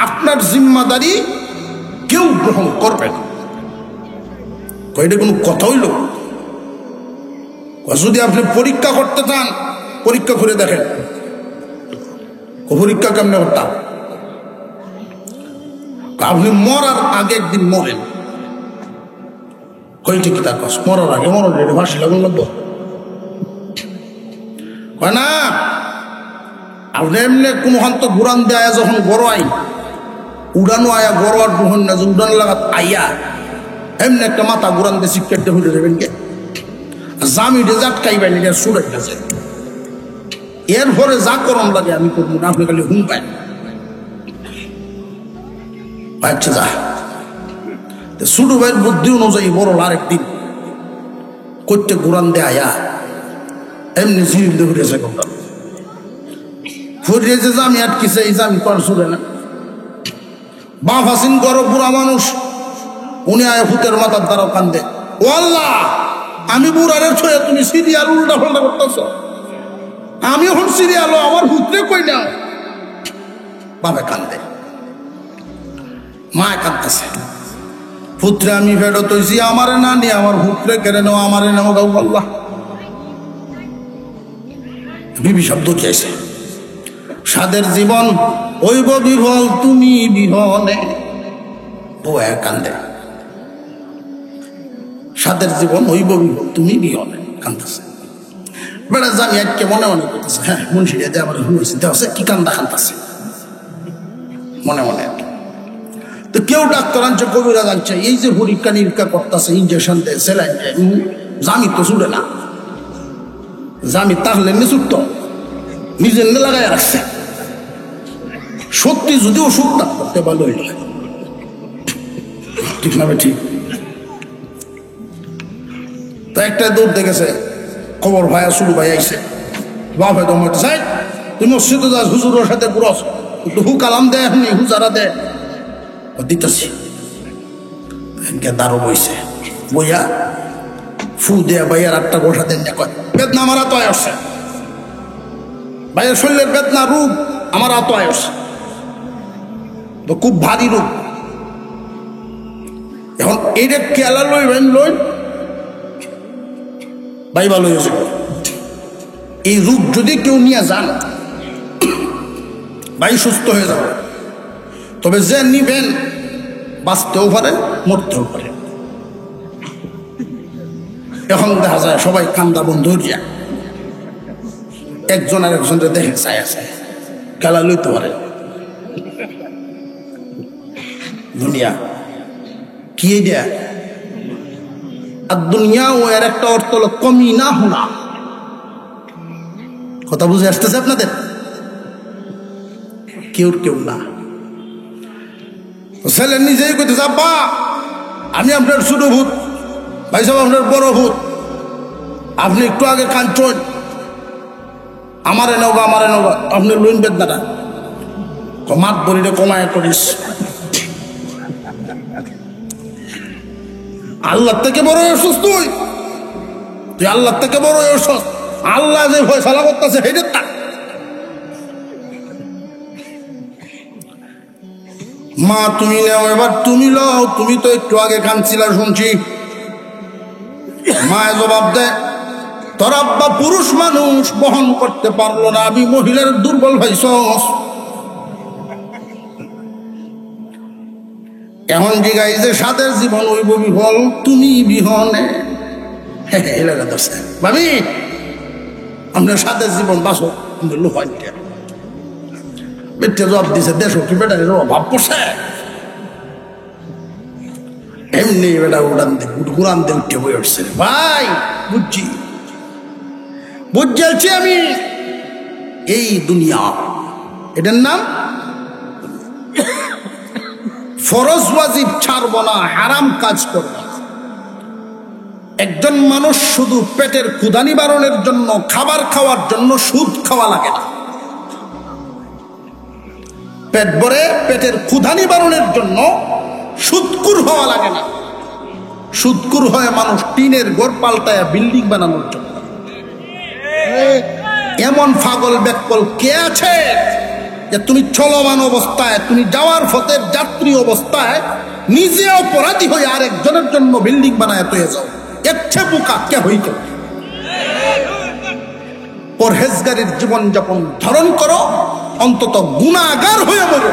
S1: আপনার জিম্মাদারি কেউ গ্রহণ করবে না। এটা কোনো কথা হইল? যদি আপনি পরীক্ষা করতে চান, পরীক্ষা করে দেখেন। পরীক্ষা কেমনে করতাম? আপনি মরার আগে একদিন মরেন, কয়টি কি তার কাজ মরার আগে মরণ, এটা ভাসি লাগুন লাগবো না। আপনি এমনি কোনো হান্ত ঘুরান দেয় যখন বড় আইন উড়ানো আয়া বড় আর গ্রহণ না, যে উড়ান লাগাত আইয়া এমনি একটা মাথা ঘুরান দিয়ে শিক্ষার্থী হইলে দেবেন কে জামি রেজাল্ট খাইবেন, এটা সুরের কাছে। এরপরে যা করম লাগে আমি করবো না, আপনি খালি হুম পাই। আচ্ছা যা, ছোট ভাইয়ের বুদ্ধি অনুযায়ী বড় আরেকদিন করতে ঘুরান দেয় আয়া এমনি জিনিস ঘুরেছে কোনটা ফুরিয়েছে, জামি আটকিছে, এই জামি তো আর চলে না। বাপ হাসিন গরো বুড়া মানুষ, উনি আয় ভূতের মাথার দ্বারা কান্দে, ও আল্লাহ আমি বুড়ারে ছয়ে তুমি সিরিয়াল উল্টা পাল্টা করতেছ, আমি এখন সিরিয়াল, আমার ভূতরে কই নাও। বাপে কান্দে, মা কাঁদতেছে, পুত্রে আমি ফেরত হইছি, আমারে না নিয়ে আমার ভূতরে কেড়ে নেও, আমারে নেও গাও আল্লাহ। বিবি শব্দ চাইছে, সাদের জীবন হইব বিহল তুমি বিহনে, ও এক কান্দে, সাদের জীবন হইব বিহল তুমি বিহনে, কান্দাছে। বেড়া জানি আজকে মনে মনে করতেছে, হ্যাঁ মুন্সিরিয়া দিয়ে আমার হয়েছে দেওয়া কি কান্দা কান্দাছে মনে মনে। তো কেউ ডাক্তার আনছে, কবিরাজ আনছে, এই যে পরীক্ষা নিরীক্ষা করতেছে, ইঞ্জেকশন দেয়, সেলাইন দেয়, জামি তো ছুটে না, জামি তাহলে ছুটত নিজের লাগাই রাখছে। সত্যি যদি ওষুধ না করতে ভালো হইল, ঠিক না ঠিক? তো একটা দৌড় দেখেছে, খবর ভাইয়া শুরু ভাই আইসে, বাপ একদম চাই তুমি মসজিদে যাস, হুজুরের সাথে ঘুরস, একটু হু কালাম দেয়, এমনি হুজারা দেয়, দিতেছি। দাঁড়ো বইছে, বইয়া ফু দেয়া ভাইয়ার একটা গোসা দেন, বেদনা আমার এত আসছে, ভাইয়ের শরীরের বেদনা রূপ আমার এত আসছে, খুব ভারী রূপ। এখন এইটা কেলা লইবেন, লই ভাই ভালো হয়েছে। এই রূপ যদি কেউ নিয়ে যান, ভাই সুস্থ হয়ে যাবে। তবে যে নিবেন বাঁচতেও পারে, মরতেও পারে। এখন দেখা যায় সবাই কান্দা বন্ধ হইয়া একজন আর একজনের দেখে চায় আছে, খেলা লইতে পারে। দুনিয়া কি দেয়া, আর দুনিয়া ও এর একটা অর্থ হলো কমি না হোনা। কথা বুঝে আসতেছে আপনাদের? কেউ কেউ না, ছেলে নিজেই কইতেছে, আব্বা আমি আপনার ছোট ভূত, ভাই সাহেব আপনার বড় ভূত, আপনি একটু আগে কাঞ্চন, আমারে নৌকা, আমারে নৌকা, আপনি লইন বেদনাটা, মাত বলিটা কমায় করিস। আল্লাহ থেকে বড় অসুস্থ তুই আল্লাহ থেকে বড় অসুস্থ। আল্লাহ যে ফয়সালা করতেছে সেটা তা মা তুমি নাও, এবার তুমি লও, তুমি তো একটু আগে কাঁদছিলা শুনছি। মায়ের জবাব দেয়, তোর আব্বা পুরুষ মানুষ বহন করতে পারলো না, আমি মহিলার দুর্বল ভাইছস। এখন জিগাই যে সাদের জীবন হইব বিফল, তুমি বিহনে এলাকা দোষ ভাবি আমরা সাদের জীবন বাসো লোহাই বেটে জব দিছে দেশ কি বেটা ভাব পড়ছে এমনি বেটা উড়ান দে উড়ান দে উঠে বই উঠছে ভাই বুঝছি বুঝছি আমি। এই দুনিয়া এটার নাম ফরজ ওয়াজিব ছাড়বো না, হারাম কাজ করবো না। একজন মানুষ শুধু পেটের ক্ষুধা নিবারণের জন্য খাবার খাওয়ার জন্য সুদ খাওয়া লাগে না। পেট ভরে পেটের ক্ষুধা নিবারণের জন্য সুদকুর হওয়া লাগে না। সুদকুর হয়ে মানুষ টিনের ঘর পাল্টায় বিল্ডিং বানানোর জন্য। এমন পাগল ব্যাকল কে আছে যে তুমি চলমান অবস্থায়, তুমি যাওয়ার পথের যাত্রী অবস্থায় নিজে অপরাধী হয়ে আরেকজনের জন্য বিল্ডিং বানায় তৈরি যাও? এচ্ছে বোকা কে হইত? পরহেজগারির জীবনযাপন ধারণ করো, অন্তত গুনাহগার হয়ে মরো।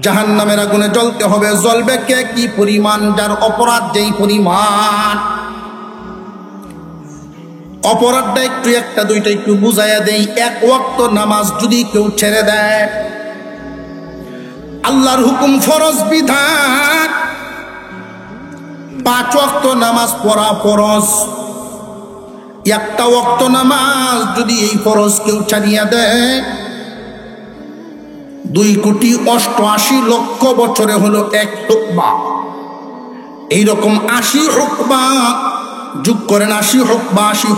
S1: জাহান্নামের আগুনে জ্বলতে হবে, জ্বলবে কে কি পরিমাণ, যার অপরাধ যেই পরিমাণ। অপরাধটা একটু একটা দুইটা একটু বুঝাইয়া দেই। এক ওয়াক্ত নামাজ যদি কেউ ছেড়ে দেয়, আল্লাহর হুকুম ফরজ বিধান 5 ওয়াক্ত নামাজ পড়া ফরজ। একটা ওয়াক্ত নামাজ যদি এই ফরজ কেউ ছাড়িয়া দেয়, 2,88,00,000 বছরে হলো 1 হুকবা। এইরকম 80 হুকবা যোগ করেন, 80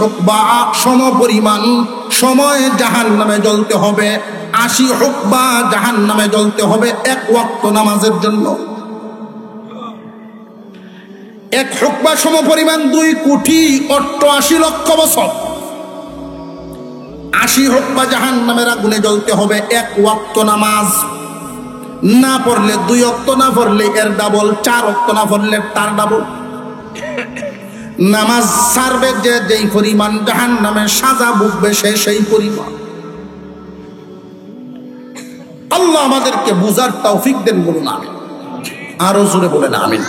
S1: হুকবা সম পরিমাণ সময় জাহান্নামে জ্বলতে হবে। 80 হুকবা জাহান্নামে জ্বলতে হবে 1 ওয়াক্ত নামাজের জন্য। 1 হুকবা সম পরিমাণ 2,88,00,000 বছর। 80 হুকবা জাহান্নামের আগুনে জ্বলতে হবে 1 ওয়াক্ত নামাজ। না পড়লে 2 ওয়াক্ত, না পড়লে এর ডাবল, 4 ওয়াক্ত না পড়লে তার ডাবল। নামাজ ছাড়বে যে যেই পরিমাণ জাহান্নামে সাজা ভুগবে সে সেই পরিমাণ। আল্লাহ আমাদেরকে বুঝার তৌফিক দেন, বলুন আমিন। আরো জোরে বলেন আমিন।